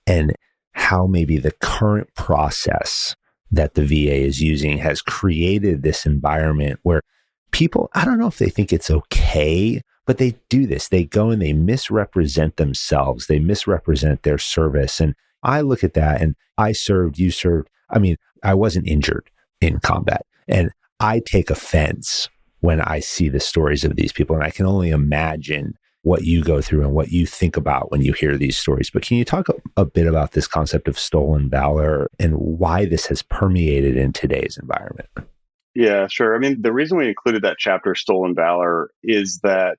and how maybe the current process that the VA is using has created this environment where people, I don't know if they think it's okay, but they do this. They go and they misrepresent themselves. They misrepresent their service. And I look at that, and I served, you served. I mean, I wasn't injured in combat. And I take offense when I see the stories of these people. And I can only imagine what you go through and what you think about when you hear these stories. But can you talk a bit about this concept of stolen valor and why this has permeated in today's environment? Yeah, sure. I mean, the reason we included that chapter, Stolen Valor, is that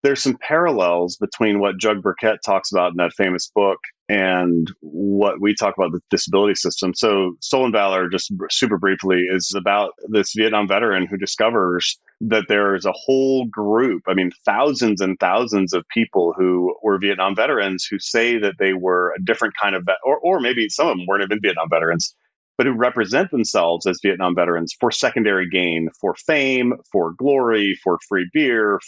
there's some parallels between what Jedburgh talks about in that famous book and what we talk about the disability system. So Stolen Valor, just super briefly, is about this Vietnam veteran who discovers that there is a whole group, thousands and thousands of people who were Vietnam veterans who say that they were a different kind of, or maybe some of them weren't even Vietnam veterans, but who represent themselves as Vietnam veterans for secondary gain, for fame, for glory, for free beer,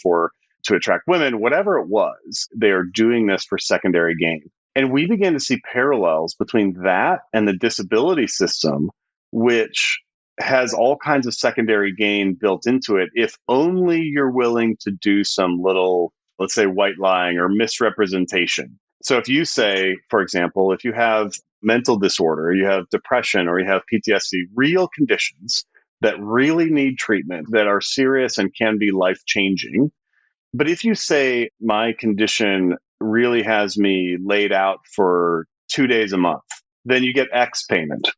to attract women, whatever it was, they are doing this for secondary gain. And we began to see parallels between that and the disability system, which has all kinds of secondary gain built into it, if only you're willing to do some little, let's say, white lying or misrepresentation. So if you say, for example, if you have mental disorder, you have depression, or you have PTSD, real conditions that really need treatment, that are serious and can be life-changing. But if you say, my condition really has me laid out for 2 days a month, then you get X payment.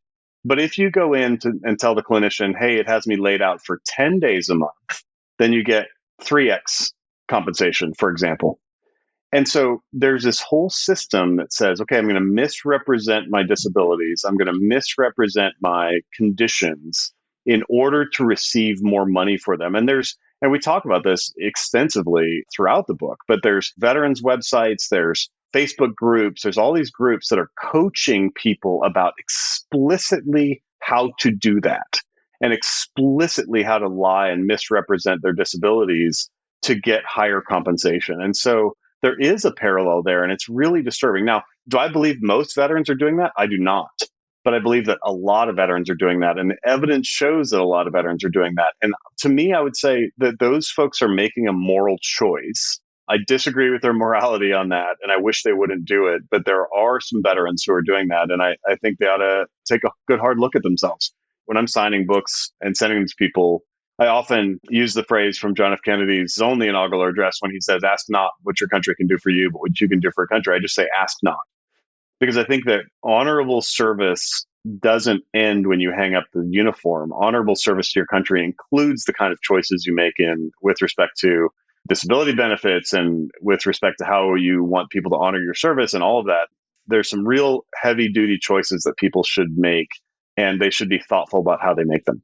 But if you go in and tell the clinician, hey, it has me laid out for 10 days a month, then you get 3X compensation, for example. And so there's this whole system that says, okay, I'm going to misrepresent my disabilities. I'm going to misrepresent my conditions in order to receive more money for them. And we talk about this extensively throughout the book, but there's veterans websites, there's Facebook groups, there's all these groups that are coaching people about explicitly how to do that and explicitly how to lie and misrepresent their disabilities to get higher compensation. And so there is a parallel there, and it's really disturbing. Now, do I believe most veterans are doing that? I do not. But I believe that a lot of veterans are doing that. And the evidence shows that a lot of veterans are doing that. And to me, I would say that those folks are making a moral choice. I disagree with their morality on that, and I wish they wouldn't do it. But there are some veterans who are doing that. And I think they ought to take a good hard look at themselves. When I'm signing books and sending them to people, I often use the phrase from John F. Kennedy's only inaugural address when he says, ask not what your country can do for you, but what you can do for a country. I just say, ask not. Because I think that honorable service doesn't end when you hang up the uniform. Honorable service to your country includes the kind of choices you make with respect to disability benefits and with respect to how you want people to honor your service and all of that. There's some real heavy duty choices that people should make, and they should be thoughtful about how they make them.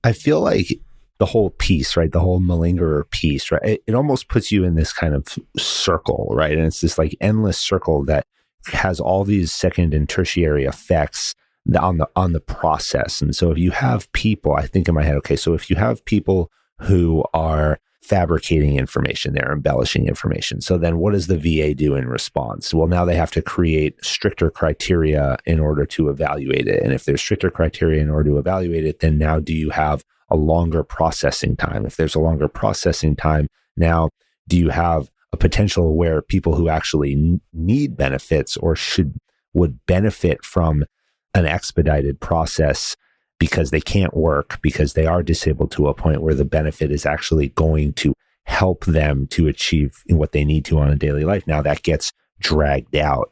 I feel like the whole piece, right? The whole malingerer piece, right? It almost puts you in this kind of circle, right? And it's this like endless circle that has all these second and tertiary effects on the process. And so if you have people, I think in my head, okay, so if you have people who are fabricating information, they're embellishing information. So then what does the VA do in response? Well, now they have to create stricter criteria in order to evaluate it. And if there's stricter criteria in order to evaluate it, then now do you have a longer processing time? If there's a longer processing time, now do you have a potential where people who actually need benefits or would benefit from an expedited process because they can't work, because they are disabled to a point where the benefit is actually going to help them to achieve what they need to on a daily life. Now that gets dragged out.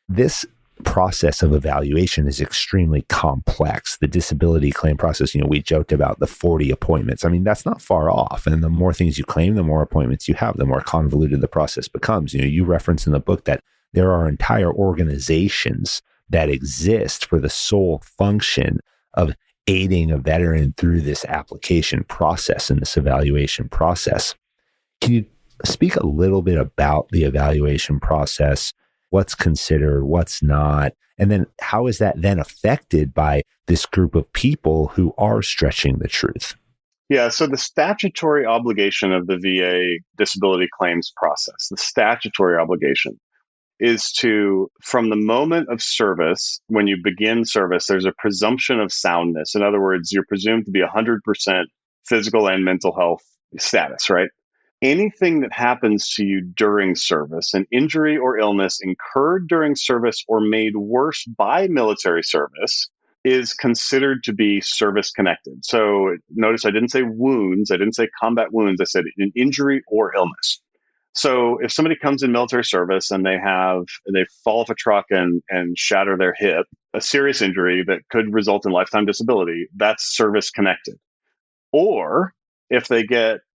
This process of evaluation is extremely complex. The disability claim process, we joked about the 40 appointments. I mean, that's not far off. And the more things you claim, the more appointments you have, the more convoluted the process becomes. You reference in the book that there are entire organizations that exist for the sole function of aiding a veteran through this application process and this evaluation process. Can you speak a little bit about the evaluation process? What's considered, what's not? And then how is that then affected by this group of people who are stretching the truth? Yeah, so the statutory obligation of the VA disability claims process, the statutory obligation is to, from the moment of service, when you begin service, there's a presumption of soundness. In other words, you're presumed to be 100% physical and mental health status, right? Anything that happens to you during service, an injury or illness incurred during service or made worse by military service, is considered to be service connected. So notice I didn't say wounds. I didn't say combat wounds. I said an injury or illness. So if somebody comes in military service and they fall off a truck and shatter their hip, a serious injury that could result in lifetime disability, that's service connected. Or if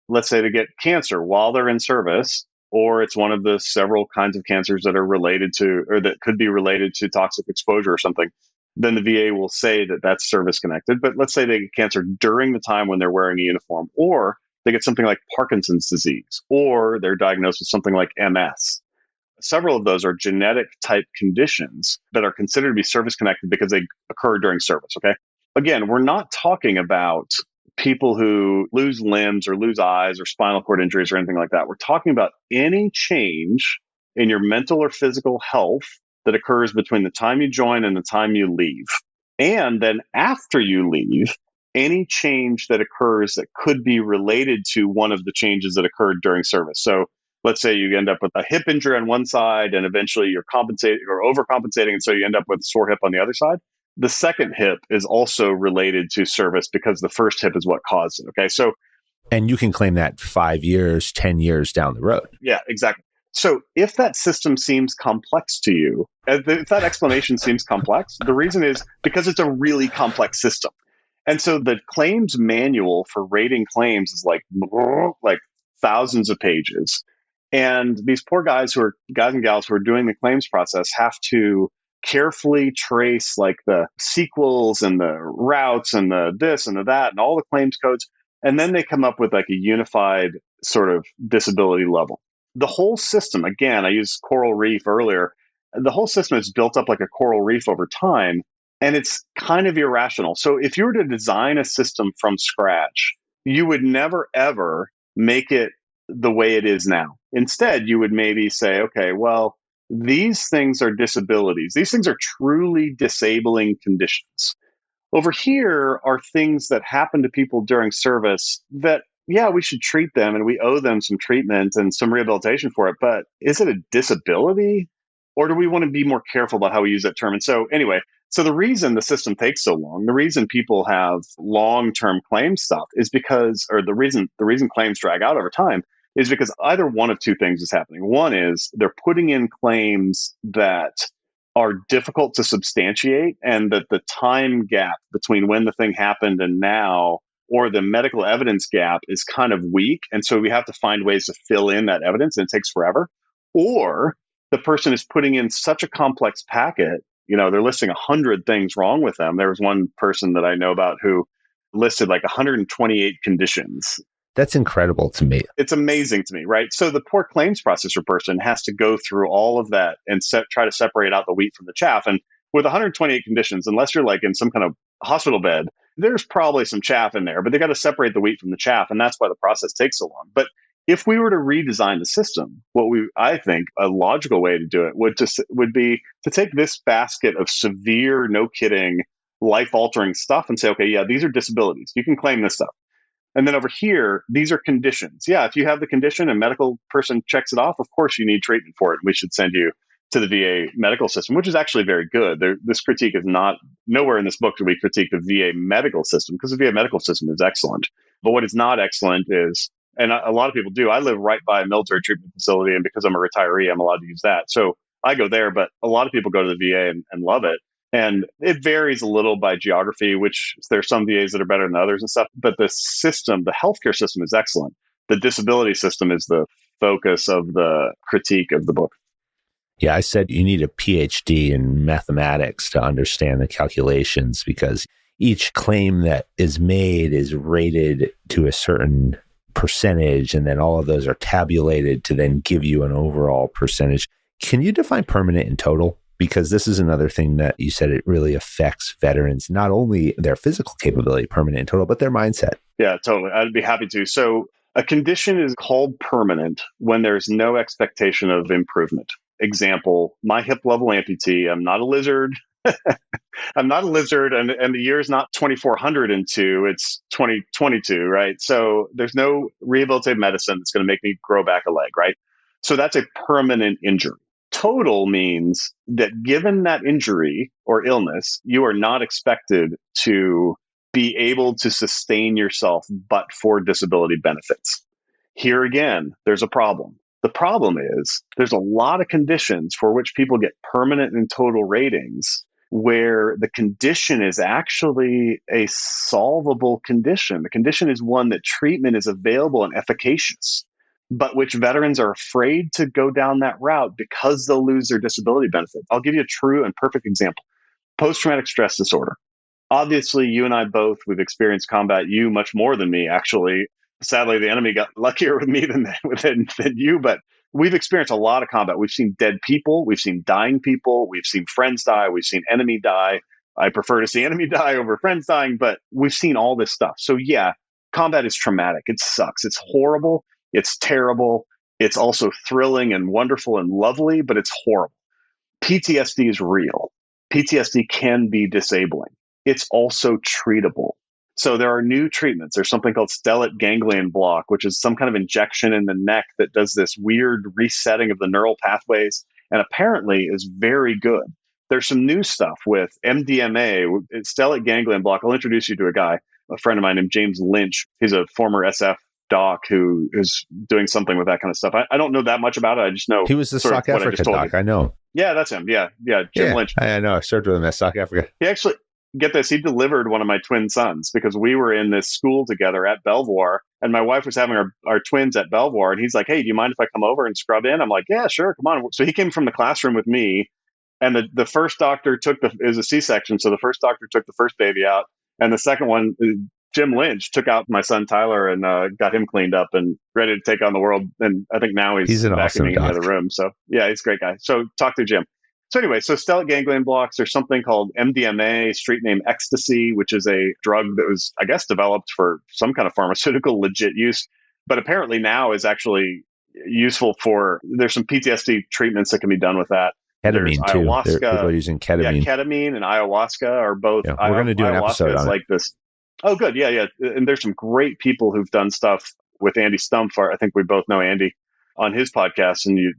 let's say they get cancer while they're in service, or it's one of the several kinds of cancers that are related to, or that could be related to toxic exposure or something, then the VA will say that that's service connected. But let's say they get cancer during the time when they're wearing a uniform, or they get something like Parkinson's disease, or they're diagnosed with something like MS. Several of those are genetic type conditions that are considered to be service connected because they occur during service. Okay. Again, we're not talking about people who lose limbs or lose eyes or spinal cord injuries or anything like that. We're talking about any change in your mental or physical health that occurs between the time you join and the time you leave. And then after you leave, any change that occurs that could be related to one of the changes that occurred during service. So let's say you end up with a hip injury on one side and eventually you're compensating or overcompensating, and so you end up with a sore hip on the other side. The second hip is also related to service because the first hip is what caused it. Okay. And you can claim that 5 years, 10 years down the road. Yeah, exactly. So if that system seems complex to you, if that explanation seems complex, the reason is because it's a really complex system. And so the claims manual for rating claims is like thousands of pages. And these poor guys and gals who are doing the claims process have to carefully trace like the sequels and the routes and the this and the that and all the claims codes. And then they come up with like a unified sort of disability level. The whole system, again, I used coral reef earlier. The whole system is built up like a coral reef over time. And it's kind of irrational. So if you were to design a system from scratch, you would never, ever make it the way it is now. Instead, you would maybe say, okay, well, these things are disabilities. These things are truly disabling conditions. Over here are things that happen to people during service that, yeah, we should treat them and we owe them some treatment and some rehabilitation for it. But is it a disability? Or do we want to be more careful about how we use that term? And so anyway, so the reason the system takes so long, the reason people have long-term claim stuff is because, or the reason claims drag out over time is because either one of two things is happening. One is they're putting in claims that are difficult to substantiate, and that the time gap between when the thing happened and now, or the medical evidence gap, is kind of weak. And so we have to find ways to fill in that evidence, and it takes forever. Or the person is putting in such a complex packet, they're listing 100 things wrong with them. There was one person that I know about who listed like 128 conditions. That's incredible to me. It's amazing to me, right? So the poor claims processor person has to go through all of that and try to separate out the wheat from the chaff. And with 128 conditions, unless you're like in some kind of hospital bed, there's probably some chaff in there, but they got to separate the wheat from the chaff. And that's why the process takes so long. But if we were to redesign the system, I think a logical way to do it would be to take this basket of severe, no kidding, life-altering stuff and say, okay, yeah, these are disabilities. You can claim this stuff. And then over here, these are conditions. Yeah, if you have the condition and a medical person checks it off, of course you need treatment for it. We should send you to the VA medical system, which is actually very good. This critique is not, nowhere in this book do we critique the VA medical system, because the VA medical system is excellent. But what is not excellent is and a lot of people do. I live right by a military treatment facility, and because I'm a retiree, I'm allowed to use that. So I go there, but a lot of people go to the VA and love it. And it varies a little by geography, which there's some VAs that are better than others and stuff. But the system, the healthcare system is excellent. The disability system is the focus of the critique of the book. Yeah, I said you need a PhD in mathematics to understand the calculations, because each claim that is made is rated to a certain percentage, and then all of those are tabulated to then give you an overall percentage. Can you define permanent and total? Because this is another thing that you said, it really affects veterans, not only their physical capability, permanent and total, but their mindset. Yeah, totally. I'd be happy to. So a condition is called permanent when there's no expectation of improvement. Example, my hip level amputee, I'm not a lizard. I'm not a lizard, and the year is not 2402, it's 2022, right? So there's no rehabilitative medicine that's going to make me grow back a leg, right? So that's a permanent injury. Total means that given that injury or illness, you are not expected to be able to sustain yourself but for disability benefits. Here again, there's a problem. The problem is there's a lot of conditions for which people get permanent and total ratings where the condition is actually a solvable condition. The condition is one that treatment is available and efficacious, but which veterans are afraid to go down that route because they'll lose their disability benefit. I'll give you a true and perfect example. Post-traumatic stress disorder. Obviously, you and I both, we've experienced combat, you much more than me, actually. Sadly, the enemy got luckier with me than you, but we've experienced a lot of combat. We've seen dead people. We've seen dying people. We've seen friends die. We've seen enemy die. I prefer to see enemy die over friends dying, but we've seen all this stuff. So yeah, combat is traumatic. It sucks. It's horrible. It's terrible. It's also thrilling and wonderful and lovely, but it's horrible. PTSD is real. PTSD can be disabling. It's also treatable. So there are new treatments. There's something called stellate ganglion block, which is some kind of injection in the neck that does this weird resetting of the neural pathways, and apparently is very good. There's some new stuff with MDMA, stellate ganglion block. I'll introduce you to a friend of mine named James Lynch. He's a former SF doc who is doing something with that kind of stuff. I don't know that much about it. I just know he was the South Africa doc. I know. Yeah, that's him. Yeah, Jim Lynch. I know. I served with him at South Africa. He actually, get this, he delivered one of my twin sons because we were in this school together at Belvoir, and my wife was having our twins at Belvoir, and he's like, "Hey, do you mind if I come over and scrub in?" I'm like, "Yeah, sure, come on." So he came from the classroom with me, and the first doctor it was a C-section, so the first doctor took the first baby out, and the second one, Jim Lynch, took out my son Tyler and got him cleaned up and ready to take on the world. And I think now he's an back awesome in the other room. So yeah, he's a great guy. So talk to Jim. So anyway, so stellate ganglion blocks, there's something called MDMA, street name ecstasy, which is a drug that was, I guess, developed for some kind of pharmaceutical legit use, but apparently now is actually useful there's some PTSD treatments that can be done with that. Ketamine too. Ayahuasca. They're using ketamine. Yeah, ketamine and ayahuasca are both. Yeah, we're going to do an episode on like this. Oh, good. Yeah. And there's some great people who've done stuff with Andy Stumpf. I think we both know Andy on his podcast, and you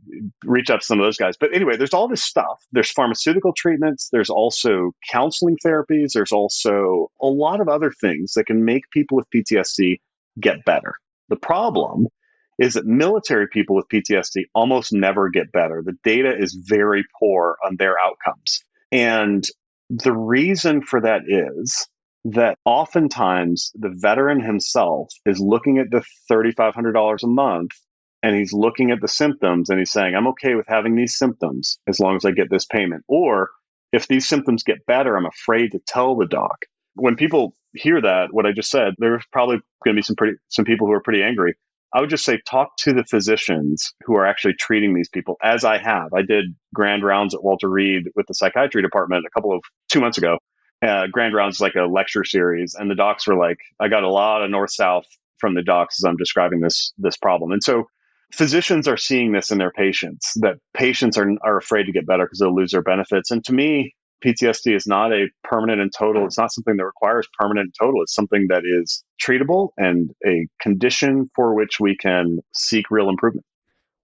reach out to some of those guys. But anyway, there's all this stuff. There's pharmaceutical treatments. There's also counseling therapies. There's also a lot of other things that can make people with PTSD get better. The problem is that military people with PTSD almost never get better. The data is very poor on their outcomes. And the reason for that is that oftentimes the veteran himself is looking at the $3,500 a month, and he's looking at the symptoms and he's saying, I'm okay with having these symptoms as long as I get this payment. Or if these symptoms get better, I'm afraid to tell the doc. When people hear that, what I just said, there's probably going to be some people who are pretty angry. I would just say, talk to the physicians who are actually treating these people, as I have. I did grand rounds at Walter Reed with the psychiatry department 2 months ago. Grand rounds is like a lecture series. And the docs were like, I got a lot of north-south from the docs as I'm describing this problem. And so physicians are seeing this in their patients, that patients are afraid to get better because they'll lose their benefits. And to me, PTSD is not a permanent and total. It's not something that requires permanent and total. It's something that is treatable and a condition for which we can seek real improvement.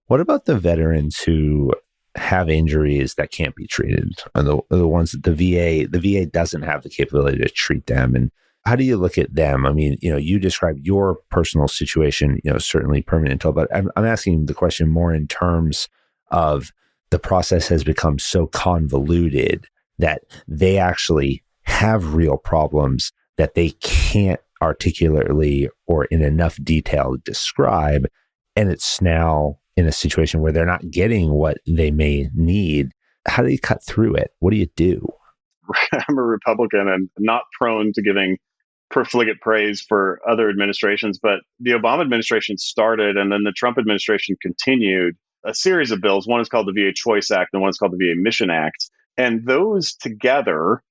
What about the veterans who have injuries that can't be treated, and the ones that the VA doesn't have the capability to treat them? And how do you look at them? I mean, you described your personal situation, certainly permanent until, but I'm asking the question more in terms of the process has become so convoluted that they actually have real problems that they can't articulately or in enough detail describe. And it's now in a situation where they're not getting what they may need. How do you cut through it? What do you do? I'm a Republican and not prone to giving profligate praise for other administrations, but the Obama administration started and then the Trump administration continued a series of bills. One is called the VA Choice Act and one is called the VA Mission Act. And those together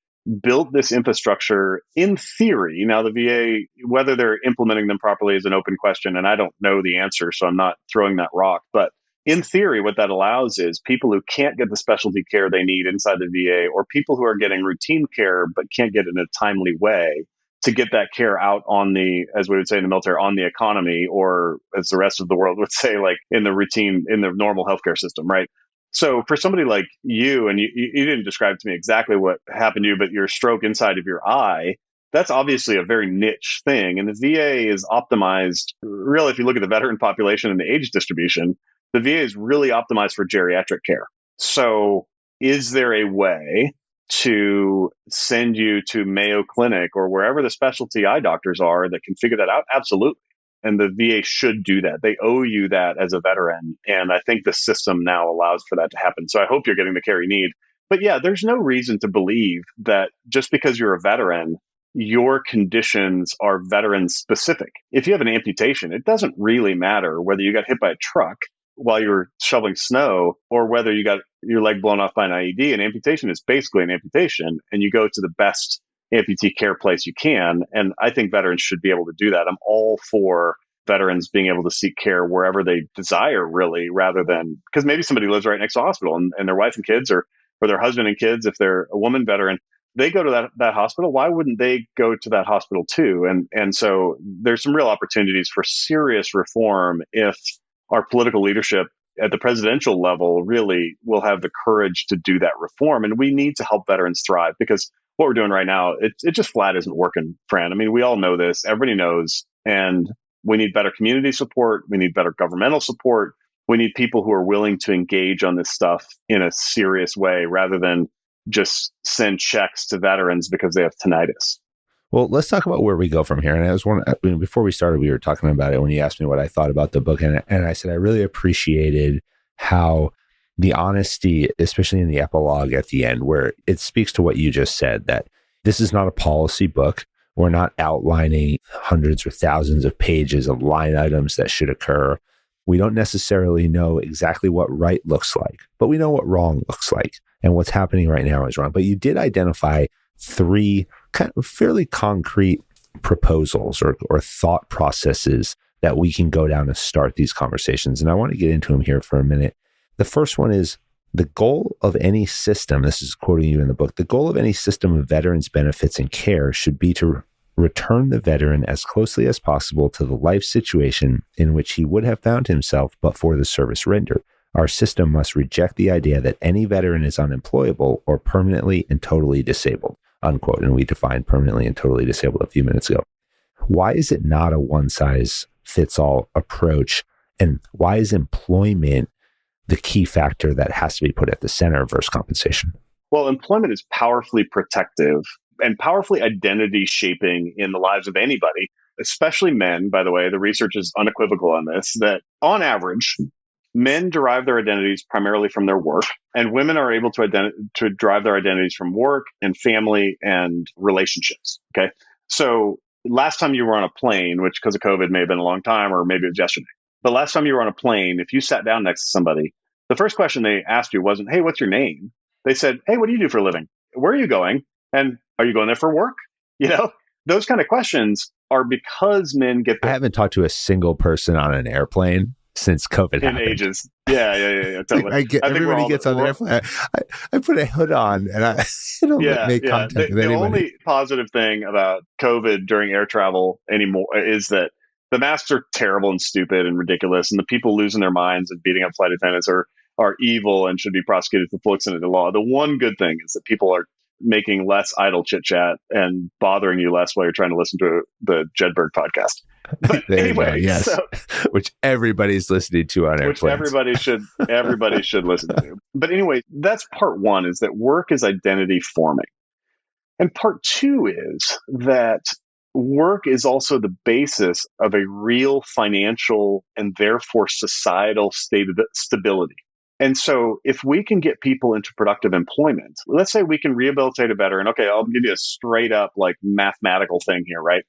built this infrastructure in theory. Now, the VA, whether they're implementing them properly is an open question, and I don't know the answer, so I'm not throwing that rock. But in theory, what that allows is people who can't get the specialty care they need inside the VA, or people who are getting routine care but can't get it in a timely way, to get that care out on the, as we would say in the military, on the economy, or as the rest of the world would say, like in the routine, in the normal healthcare system, right? So for somebody like you, and you didn't describe to me exactly what happened to you, but your stroke inside of your eye, that's obviously a very niche thing. And the VA is optimized, really, if you look at the veteran population and the age distribution, the VA is really optimized for geriatric care. So is there a way to send you to Mayo Clinic or wherever the specialty eye doctors are that can figure that out? Absolutely. And the VA should do that. They owe you that as a veteran. And I think the system now allows for that to happen. So I hope you're getting the care you need. But yeah, there's no reason to believe that just because you're a veteran, your conditions are veteran specific. If you have an amputation, it doesn't really matter whether you got hit by a truck while you were shoveling snow or whether you got your leg blown off by an IED. An amputation is basically an amputation, and you go to the best amputee care place you can. And I think veterans should be able to do that. I'm all for veterans being able to seek care wherever they desire, really, rather than, because maybe somebody lives right next to a hospital and their wife and kids or their husband and kids, if they're a woman veteran, they go to that hospital. Why wouldn't they go to that hospital too? And so there's some real opportunities for serious reform if our political leadership at the presidential level really will have the courage to do that reform. And we need to help veterans thrive, because what we're doing right now, it just flat isn't working, Fran. I mean, we all know this. Everybody knows. And we need better community support. We need better governmental support. We need people who are willing to engage on this stuff in a serious way rather than just send checks to veterans because they have tinnitus. Well, let's talk about where we go from here. And before we started, we were talking about it when you asked me what I thought about the book. And I said, I really appreciated how the honesty, especially in the epilogue at the end, where it speaks to what you just said, that this is not a policy book. We're not outlining hundreds or thousands of pages of line items that should occur. We don't necessarily know exactly what right looks like, but we know what wrong looks like. And what's happening right now is wrong. But you did identify 3 kind of fairly concrete proposals or thought processes that we can go down to start these conversations. And I want to get into them here for a minute. The first one is the goal of any system, this is quoting you in the book, the goal of any system of veterans benefits and care should be to return the veteran as closely as possible to the life situation in which he would have found himself but for the service rendered. Our system must reject the idea that any veteran is unemployable or permanently and totally disabled, unquote. And we defined permanently and totally disabled a few minutes ago. Why is it not a one-size-fits-all approach? And why is employment the key factor that has to be put at the center versus compensation? Well, employment is powerfully protective and powerfully identity shaping in the lives of anybody, especially men. By the way, the research is unequivocal on this, that on average, men derive their identities primarily from their work, and women are able to derive their identities from work and family and relationships. Okay. So last time you were on a plane, which because of COVID may have been a long time, or maybe it was yesterday, but last time you were on a plane, if you sat down next to somebody, the first question they asked you wasn't, hey, what's your name? They said, hey, what do you do for a living? Where are you going? And are you going there for work? You know, those kind of questions are because men get I haven't talked to a single person on an airplane since COVID happened. In ages. Yeah. Totally. Everybody gets on the airplane. I put a hood on and I make contact with anybody. The only positive thing about COVID during air travel anymore is that the masks are terrible and stupid and ridiculous, and the people losing their minds and beating up flight attendants are evil and should be prosecuted for full extent of the law. The one good thing is that people are making less idle chit chat and bothering you less while you're trying to listen to the Jedburgh podcast. But there anyway, you go, yes. So, which everybody's listening to on airplanes. Which everybody should listen to. But anyway, that's part one, is that work is identity forming. And part two is that work is also the basis of a real financial and therefore societal stability. And so if we can get people into productive employment, let's say we can rehabilitate a veteran. Okay, I'll give you a straight up like mathematical thing here, right?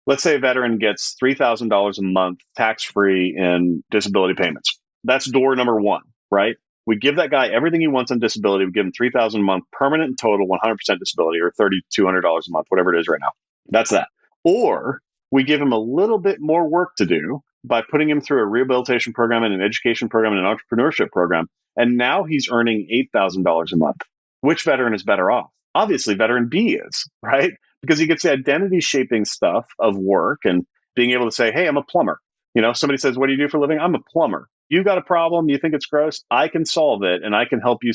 Let's say a veteran gets $3,000 a month tax-free in disability payments. That's door number one, right? We give that guy everything he wants on disability. We give him $3,000 a month, permanent and total, 100% disability, or $3,200 a month, whatever it is right now. That's that. Or we give him a little bit more work to do by putting him through a rehabilitation program and an education program and an entrepreneurship program. And now he's earning $8,000 a month. Which veteran is better off? Obviously, veteran B is, right? Because he gets the identity shaping stuff of work and being able to say, hey, I'm a plumber. You know, somebody says, what do you do for a living? I'm a plumber. You got a problem, you think it's gross, I can solve it, and I can help you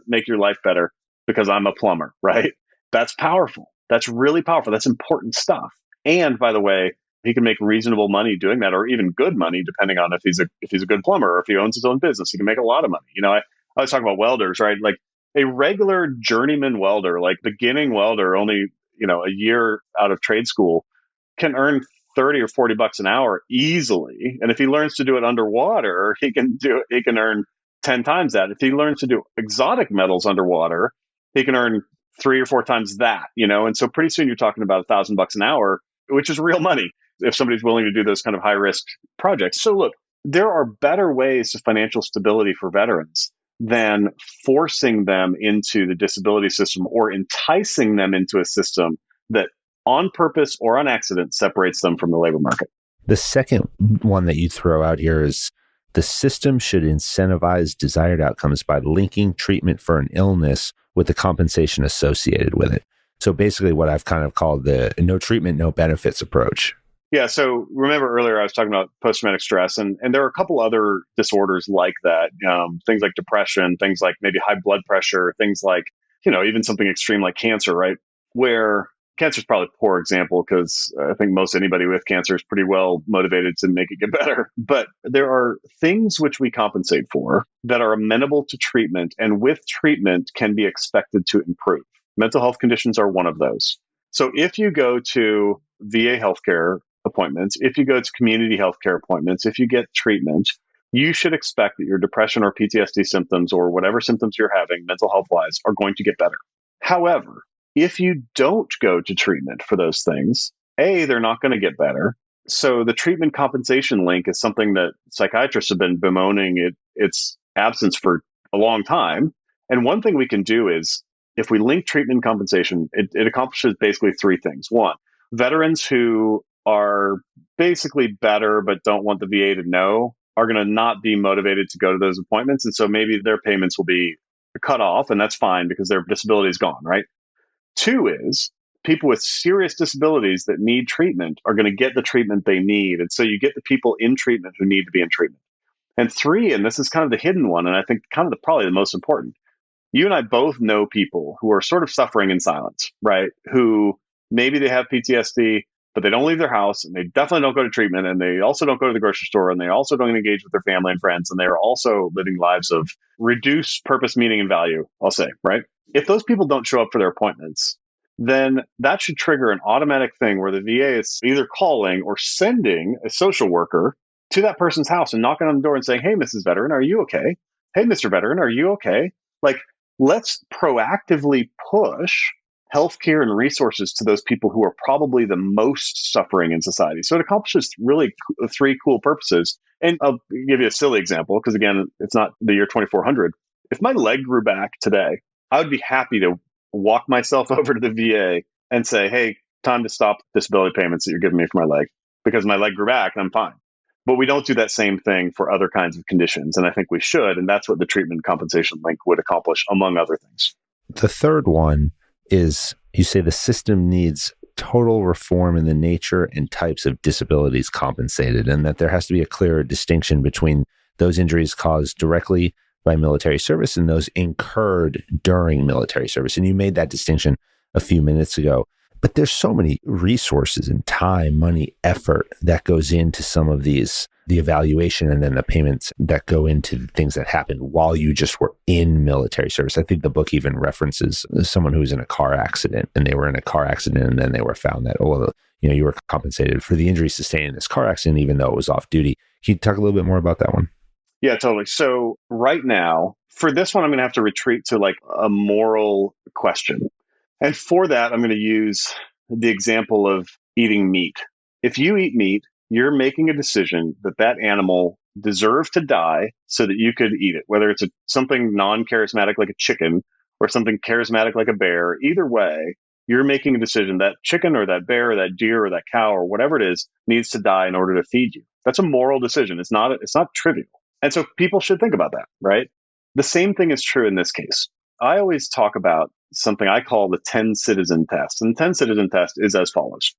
make your life better because I'm a plumber, right? That's powerful. That's really powerful. That's important stuff. And by the way, he can make reasonable money doing that, or even good money, depending on if he's a good plumber or if he owns his own business. He can make a lot of money. You know, I was talking about welders, right? Like a regular journeyman welder, like beginning welder, only, you know, a year out of trade school, can earn 30 or 40 bucks an hour easily. And if he learns to do it underwater, he can earn 10 times that. If he learns to do exotic metals underwater, he can earn 3 or 4 times that, you know? And so pretty soon you're talking about $1,000 an hour, which is real money if somebody's willing to do those kind of high risk projects. So look, there are better ways to financial stability for veterans than forcing them into the disability system or enticing them into a system that on purpose or on accident separates them from the labor market. The second one that you throw out here is the system should incentivize desired outcomes by linking treatment for an illness with the compensation associated with it. So basically what I've kind of called the no treatment, no benefits approach. Yeah. So remember earlier I was talking about post-traumatic stress, and there are a couple other disorders like that, things like depression, things like maybe high blood pressure, things like, you know, even something extreme like cancer, right? Where cancer is probably a poor example because I think most anybody with cancer is pretty well motivated to make it get better. But there are things which we compensate for that are amenable to treatment, and with treatment can be expected to improve. Mental health conditions are one of those. So if you go to VA healthcare appointments, if you go to community healthcare appointments, if you get treatment, you should expect that your depression or PTSD symptoms or whatever symptoms you're having mental health wise are going to get better. However, if you don't go to treatment for those things, they're not going to get better. So the treatment compensation link is something that psychiatrists have been bemoaning its absence for a long time. And one thing we can do is, if we link treatment compensation, it accomplishes basically 3 things. 1, veterans who are basically better but don't want the VA to know are going to not be motivated to go to those appointments. And so maybe their payments will be cut off, and that's fine because their disability is gone, right? 2 is people with serious disabilities that need treatment are going to get the treatment they need. And so you get the people in treatment who need to be in treatment. And 3, and this is kind of the hidden one, and I think kind of probably the most important, you and I both know people who are sort of suffering in silence, right? Who maybe they have PTSD, but they don't leave their house, and they definitely don't go to treatment, and they also don't go to the grocery store, and they also don't engage with their family and friends, and they're also living lives of reduced purpose, meaning, and value, I'll say, right? If those people don't show up for their appointments, then that should trigger an automatic thing where the VA is either calling or sending a social worker to that person's house and knocking on the door and saying, hey, Mrs. Veteran, are you okay? Hey, Mr. Veteran, are you okay? Like, let's proactively push healthcare and resources to those people who are probably the most suffering in society. So it accomplishes really 3 cool purposes. And I'll give you a silly example, because again, it's not the year 2400. If my leg grew back today, I would be happy to walk myself over to the VA and say, hey, time to stop disability payments that you're giving me for my leg, because my leg grew back and I'm fine. But we don't do that same thing for other kinds of conditions. And I think we should. And that's what the treatment compensation link would accomplish, among other things. The third one is, you say the system needs total reform in the nature and types of disabilities compensated, and that there has to be a clearer distinction between those injuries caused directly by military service and those incurred during military service. And you made that distinction a few minutes ago. But there's so many resources and time, money, effort that goes into some of these, the evaluation and then the payments that go into the things that happened while you just were in military service. I think the book even references someone who was in a car accident, and they were in a car accident and then they were found that, you were compensated for the injury sustained in this car accident, even though it was off duty. Can you talk a little bit more about that one? Yeah, totally. So right now, for this one, I'm going to have to retreat to like a moral question. And for that, I'm going to use the example of eating meat. If you eat meat, you're making a decision that that animal deserved to die so that you could eat it, whether it's something non-charismatic like a chicken or something charismatic like a bear. Either way, you're making a decision that chicken or that bear or that deer or that cow or whatever it is needs to die in order to feed you. That's a moral decision. It's not trivial. And so people should think about that, right? The same thing is true in this case. I always talk about something I call the 10 citizen test. And the 10 citizen test is as follows.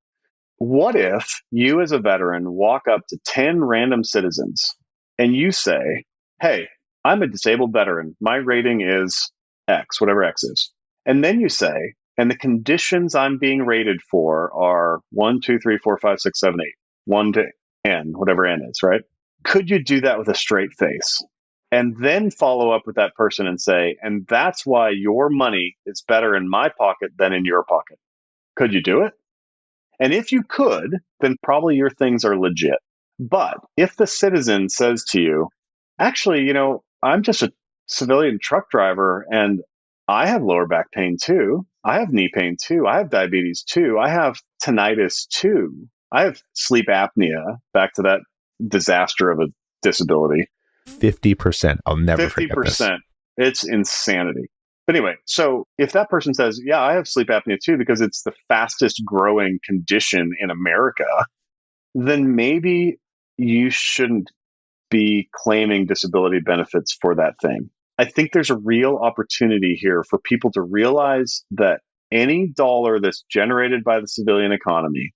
What if you as a veteran walk up to 10 random citizens and you say, hey, I'm a disabled veteran. My rating is X, whatever X is. And then you say, and the conditions I'm being rated for are 1, 2, 3, 4, 5, 6, 7, 8, 1 to N, whatever N is, right? Could you do that with a straight face? And then follow up with that person and say, and that's why your money is better in my pocket than in your pocket. Could you do it? And if you could, then probably your things are legit. But if the citizen says to you, actually, I'm just a civilian truck driver and I have lower back pain too. I have knee pain too. I have diabetes too. I have tinnitus too. I have sleep apnea, back to that disaster of a disability. 50%. I'll never forget this. 50%. It's insanity. But anyway, so if that person says, yeah, I have sleep apnea too, because it's the fastest growing condition in America, then maybe you shouldn't be claiming disability benefits for that thing. I think there's a real opportunity here for people to realize that any dollar that's generated by the civilian economy,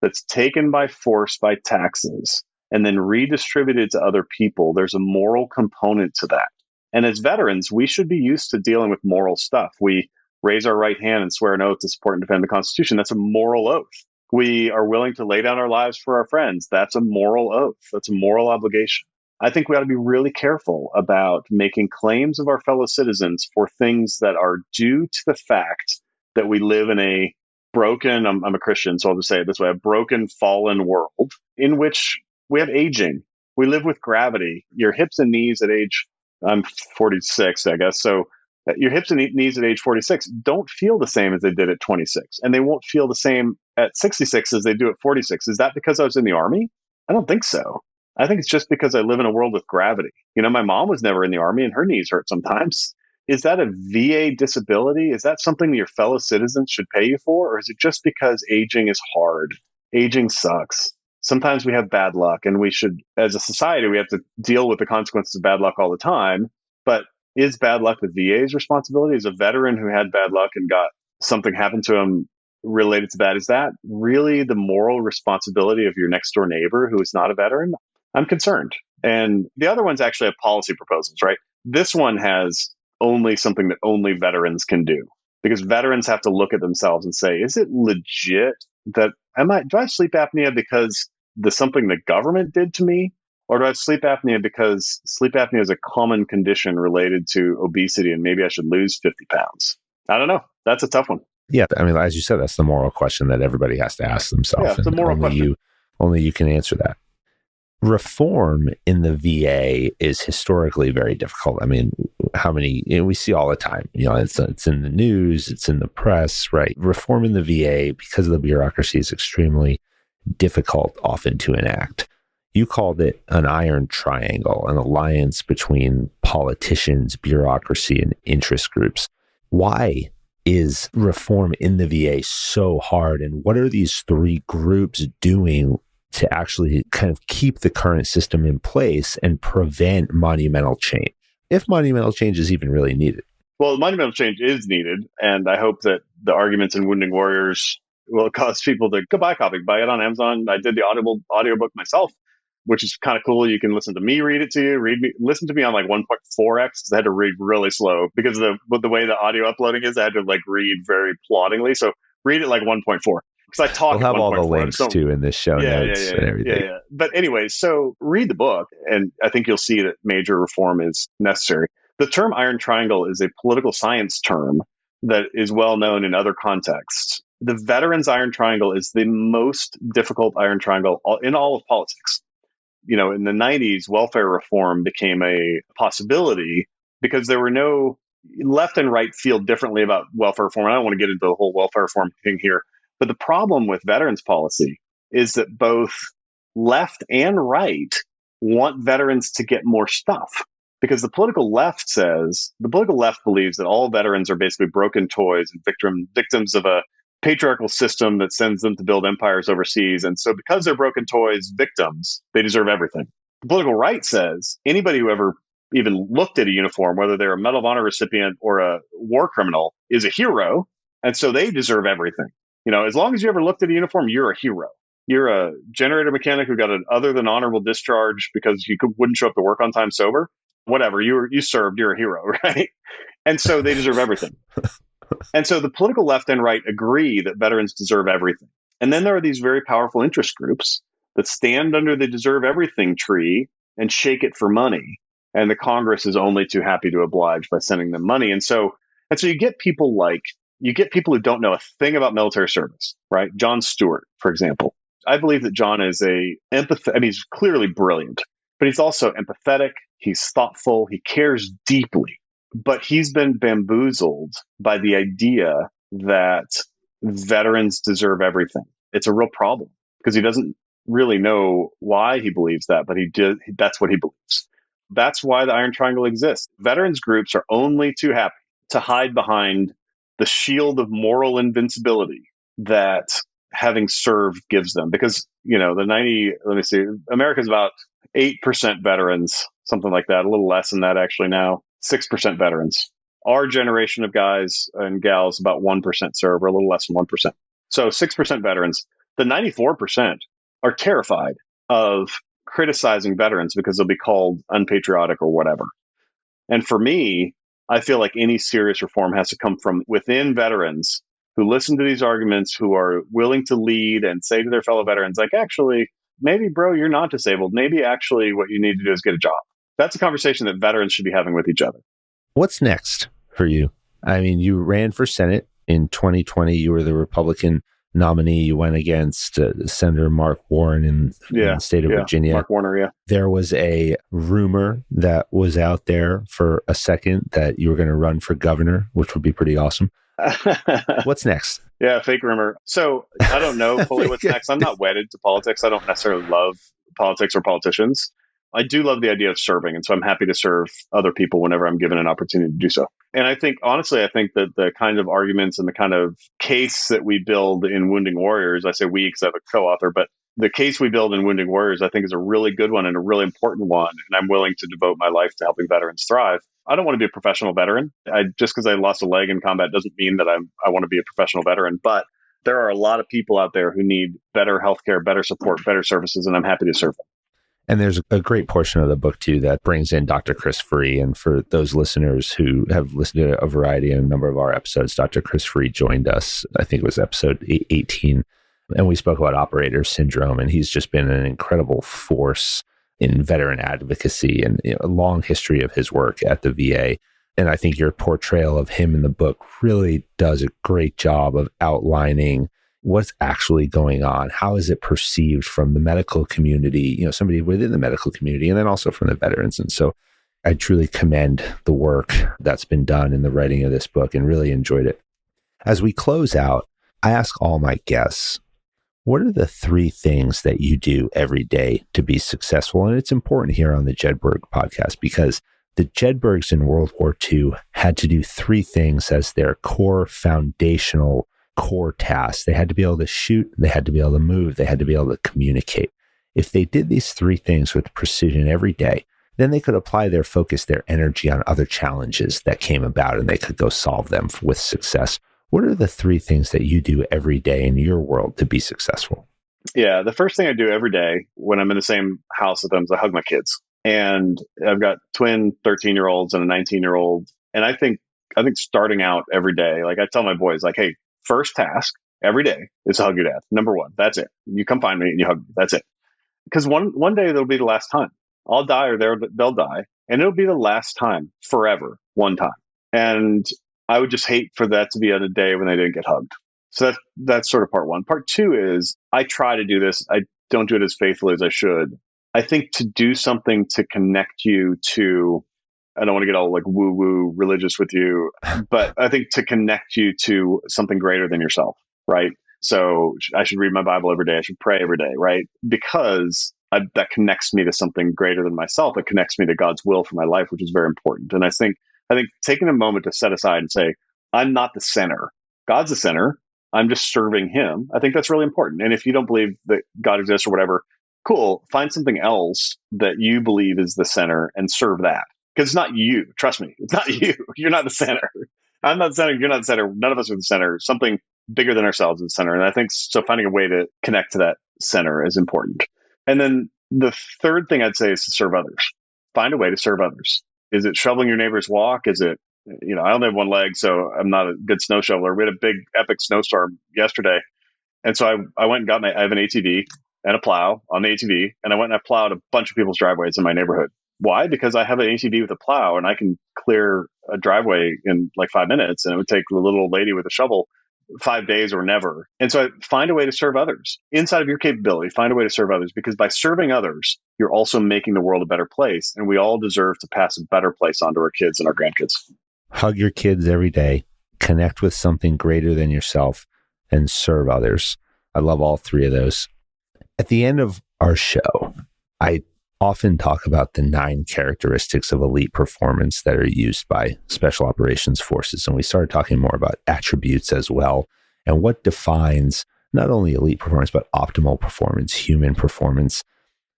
that's taken by force by taxes, and then redistributed to other people, there's a moral component to that. And as veterans, we should be used to dealing with moral stuff. We raise our right hand and swear an oath to support and defend the Constitution. That's a moral oath. We are willing to lay down our lives for our friends. That's a moral oath. That's a moral obligation. I think we ought to be really careful about making claims of our fellow citizens for things that are due to the fact that we live in a broken, I'm a Christian, so I'll just say it this way, a broken, fallen world in which we have aging. We live with gravity. Your hips and knees at age, I'm 46, I guess. So your hips and knees at age 46 don't feel the same as they did at 26. And they won't feel the same at 66 as they do at 46. Is that because I was in the Army? I don't think so. I think it's just because I live in a world with gravity. My mom was never in the Army and her knees hurt sometimes. Is that a VA disability? Is that something that your fellow citizens should pay you for? Or is it just because aging is hard? Aging sucks. Sometimes we have bad luck, and we should, as a society, we have to deal with the consequences of bad luck all the time. But is bad luck the VA's responsibility? As a veteran who had bad luck and got something happen to him related to that, is that really the moral responsibility of your next door neighbor who is not a veteran? I'm concerned. And the other one's actually have policy proposals, right? This one has only something that only veterans can do, because veterans have to look at themselves and say, is it legit that do I have sleep apnea because something the government did to me? Or do I have sleep apnea because sleep apnea is a common condition related to obesity and maybe I should lose 50 pounds? I don't know. That's a tough one. Yeah. I mean, as you said, that's the moral question that everybody has to ask themselves. Yeah, it's a moral question. Only you can answer that. Reform in the VA is historically very difficult. I mean, we see all the time, it's in the news, it's in the press, right? Reform in the VA, because of the bureaucracy, is extremely difficult often to enact. You called it an iron triangle, an alliance between politicians, bureaucracy, and interest groups. Why is reform in the VA so hard? And what are these three groups doing to actually kind of keep the current system in place and prevent monumental change, if monumental change is even really needed? Well, monumental change is needed, and I hope that the arguments in Wounding Warriors will cause people to go buy a copy, buy it on Amazon. I did the audiobook myself. which is kind of cool. You can listen to me read it to you. Listen to me on like 1.4x because I had to read really slow because of the way the audio uploading is. I had to like read very ploddingly. So read it like 1.4 because I talk. We'll have all the 1.4. links too in this show notes and everything. Yeah. But anyway, so read the book, and I think you'll see that major reform is necessary. The term iron triangle is a political science term that is well known in other contexts. The veterans iron triangle is the most difficult iron triangle in all of politics. In the 90s, welfare reform became a possibility because there were no left and right feel differently about welfare reform. I don't want to get into the whole welfare reform thing here. But the problem with veterans policy is that both left and right want veterans to get more stuff. Because the political left believes that all veterans are basically broken toys and victims of a patriarchal system that sends them to build empires overseas. And so because they're broken toys, victims, they deserve everything. The political right says anybody who ever even looked at a uniform, whether they're a Medal of Honor recipient or a war criminal, is a hero. And so they deserve everything. As long as you ever looked at a uniform, you're a hero. You're a generator mechanic who got an other than honorable discharge because you wouldn't show up to work on time sober. Whatever, you served, you're a hero, right? And so they deserve everything. And so the political left and right agree that veterans deserve everything. And then there are these very powerful interest groups that stand under the deserve everything tree and shake it for money. And the Congress is only too happy to oblige by sending them money. And so you get people who don't know a thing about military service, right? John Stewart, for example. I believe that John is he's clearly brilliant, but he's also empathetic. He's thoughtful. He cares deeply. But he's been bamboozled by the idea that veterans deserve everything. It's a real problem because he doesn't really know why he believes that, but that's what he believes. That's why the Iron Triangle exists. Veterans groups are only too happy to hide behind the shield of moral invincibility that having served gives them. Because, America's about 8% veterans, something like that, a little less than that actually now, 6% veterans. Our generation of guys and gals, about 1% serve, or a little less than 1%. So 6% veterans. The 94% are terrified of criticizing veterans because they'll be called unpatriotic or whatever. And for me, I feel like any serious reform has to come from within veterans who listen to these arguments, who are willing to lead and say to their fellow veterans, like, actually, maybe, bro, you're not disabled. Maybe actually what you need to do is get a job. That's a conversation that veterans should be having with each other. What's next for you? I mean, you ran for Senate in 2020. You were the Republican nominee. You went against Senator Mark Warren in the state of Virginia. Mark Warner, yeah. There was a rumor that was out there for a second that you were going to run for governor, which would be pretty awesome. What's next? Yeah, fake rumor. So I don't know fully what's next. I'm not wedded to politics. I don't necessarily love politics or politicians. I do love the idea of serving. And so I'm happy to serve other people whenever I'm given an opportunity to do so. And I think that the kind of arguments and the kind of case that we build in Wounding Warriors, I say we because I have a co-author, but the case we build in Wounding Warriors, I think is a really good one and a really important one. And I'm willing to devote my life to helping veterans thrive. I don't want to be a professional veteran. Just because I lost a leg in combat doesn't mean that I want to be a professional veteran. But there are a lot of people out there who need better healthcare, better support, better services, and I'm happy to serve them. And there's a great portion of the book, too, that brings in Dr. Chris Free. And for those listeners who have listened to a variety and a number of our episodes, Dr. Chris Free joined us. I think it was episode 18. And we spoke about operator syndrome. And he's just been an incredible force in veteran advocacy and a long history of his work at the VA. And I think your portrayal of him in the book really does a great job of outlining what's actually going on. How is it perceived from the medical community, somebody within the medical community, and then also from the veterans. And so I truly commend the work that's been done in the writing of this book and really enjoyed it. As we close out, I ask all my guests, what are the 3 things that you do every day to be successful? And it's important here on the Jedburgh podcast because the Jedburghs in World War II had to do 3 things as their core foundational core tasks. They had to be able to shoot, they had to be able to move, they had to be able to communicate. If they did these 3 things with precision every day, then they could apply their focus, their energy on other challenges that came about and they could go solve them with success. What are the 3 things that you do every day in your world to be successful? Yeah, the first thing I do every day when I'm in the same house with them is I hug my kids. And I've got twin 13-year-olds and a 19-year-old. And I think starting out every day, like I tell my boys, like, hey, first task every day is to hug your dad. Number one, that's it. You come find me and you hug me. That's it. Because one day it'll be the last time. I'll die or they'll die, and it'll be the last time forever. One time, and I would just hate for that to be on a day when they didn't get hugged. So that's sort of part one. Part two is I try to do this. I don't do it as faithfully as I should. I think to do something to connect you to, I don't want to get all like woo woo religious with you, but I think to connect you to something greater than yourself, right? So I should read my Bible every day. I should pray every day, right? Because that connects me to something greater than myself. It connects me to God's will for my life, which is very important. And I think taking a moment to set aside and say, I'm not the center. God's the center. I'm just serving him. I think that's really important. And if you don't believe that God exists or whatever, cool. Find something else that you believe is the center and serve that. Because it's not you. Trust me. It's not you. You're not the center. I'm not the center. You're not the center. None of us are the center. Something bigger than ourselves is the center. And I think so finding a way to connect to that center is important. And then the third thing I'd say is to serve others. Find a way to serve others. Is it shoveling your neighbor's walk? Is it, I only have one leg, so I'm not a good snow shoveler. We had a big epic snowstorm yesterday. And so I went and got I have an ATV and a plow on the ATV. And I went and I plowed a bunch of people's driveways in my neighborhood. Why? Because I have an ATV with a plow and I can clear a driveway in like 5 minutes, and it would take the little old lady with a shovel 5 days or never. And so find a way to serve others inside of your capability. Find a way to serve others, because by serving others, you're also making the world a better place. And we all deserve to pass a better place on to our kids and our grandkids. Hug your kids every day, connect with something greater than yourself, and serve others. I love all three of those. At the end of our show, I often talk about the 9 characteristics of elite performance that are used by special operations forces. And we started talking more about attributes as well, and what defines not only elite performance, but optimal performance, human performance.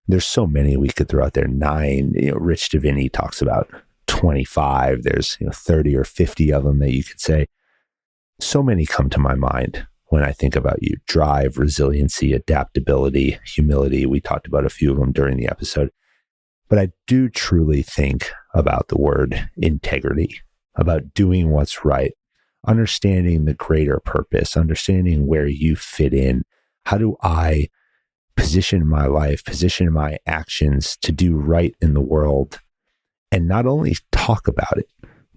There's so many we could throw out there. 9, Rich Davini talks about 25. There's 30 or 50 of them that you could say. So many come to my mind when I think about you: drive, resiliency, adaptability, humility. We talked about a few of them during the episode. But I do truly think about the word integrity, about doing what's right, understanding the greater purpose, understanding where you fit in. How do I position my life, position my actions to do right in the world, and not only talk about it,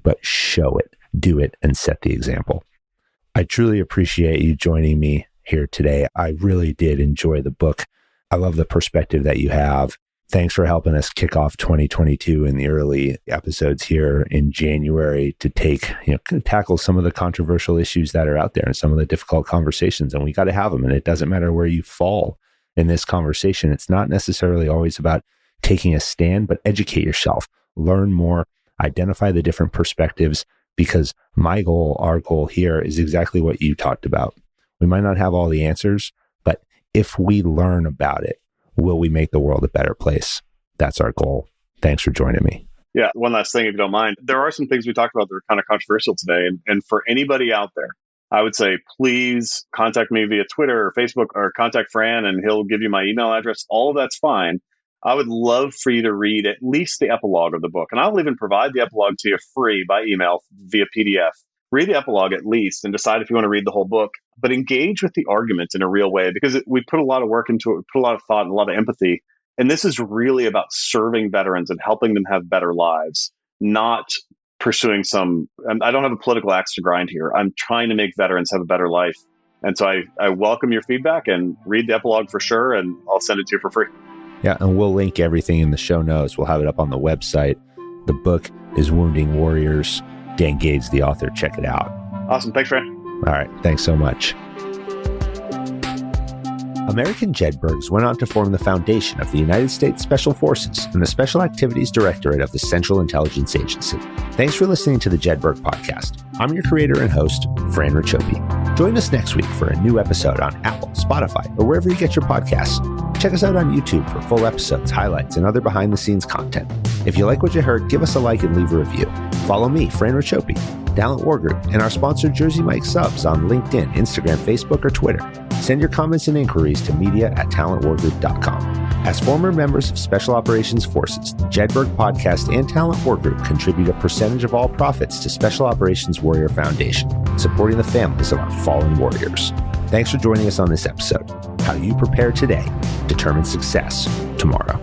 but show it, do it, and set the example. I truly appreciate you joining me here today. I really did enjoy the book. I love the perspective that you have. Thanks for helping us kick off 2022 in the early episodes here in January to tackle some of the controversial issues that are out there and some of the difficult conversations. And we got to have them. And it doesn't matter where you fall in this conversation. It's not necessarily always about taking a stand, but educate yourself, learn more, identify the different perspectives, because my goal, our goal here is exactly what you talked about. We might not have all the answers, but if we learn about it, will we make the world a better place? That's our goal. Thanks for joining me. Yeah, one last thing, if you don't mind. There are some things we talked about that are kind of controversial today. And for anybody out there, I would say, please contact me via Twitter or Facebook, or contact Fran and he'll give you my email address. All of that's fine. I would love for you to read at least the epilogue of the book. And I'll even provide the epilogue to you free by email via PDF. Read the epilogue at least and decide if you want to read the whole book, but engage with the argument in a real way, because we put a lot of work into it. We put a lot of thought and a lot of empathy. And this is really about serving veterans and helping them have better lives, not pursuing I don't have a political axe to grind here. I'm trying to make veterans have a better life. And so I welcome your feedback, and read the epilogue for sure. And I'll send it to you for free. Yeah, and we'll link everything in the show notes. We'll have it up on the website. The book is Wounding Warriors. Dan Gade's the author. Check it out. Awesome. Thanks, Fran. All right. Thanks so much. American Jedburghs went on to form the foundation of the United States Special Forces and the Special Activities Directorate of the Central Intelligence Agency. Thanks for listening to the Jedburgh Podcast. I'm your creator and host, Fran Racioppi. Join us next week for a new episode on Apple, Spotify, or wherever you get your podcasts. Check us out on YouTube for full episodes, highlights, and other behind-the-scenes content. If you like what you heard, give us a like and leave a review. Follow me, Fran Racioppi, Talent War Group, and our sponsor, Jersey Mike Subs, on LinkedIn, Instagram, Facebook, or Twitter. Send your comments and inquiries to media@talentwargroup.com. As former members of Special Operations Forces, the Jedburgh podcast and Talent War Group contribute a percentage of all profits to Special Operations Warrior Foundation, supporting the families of our fallen warriors. Thanks for joining us on this episode. How you prepare today determines success tomorrow.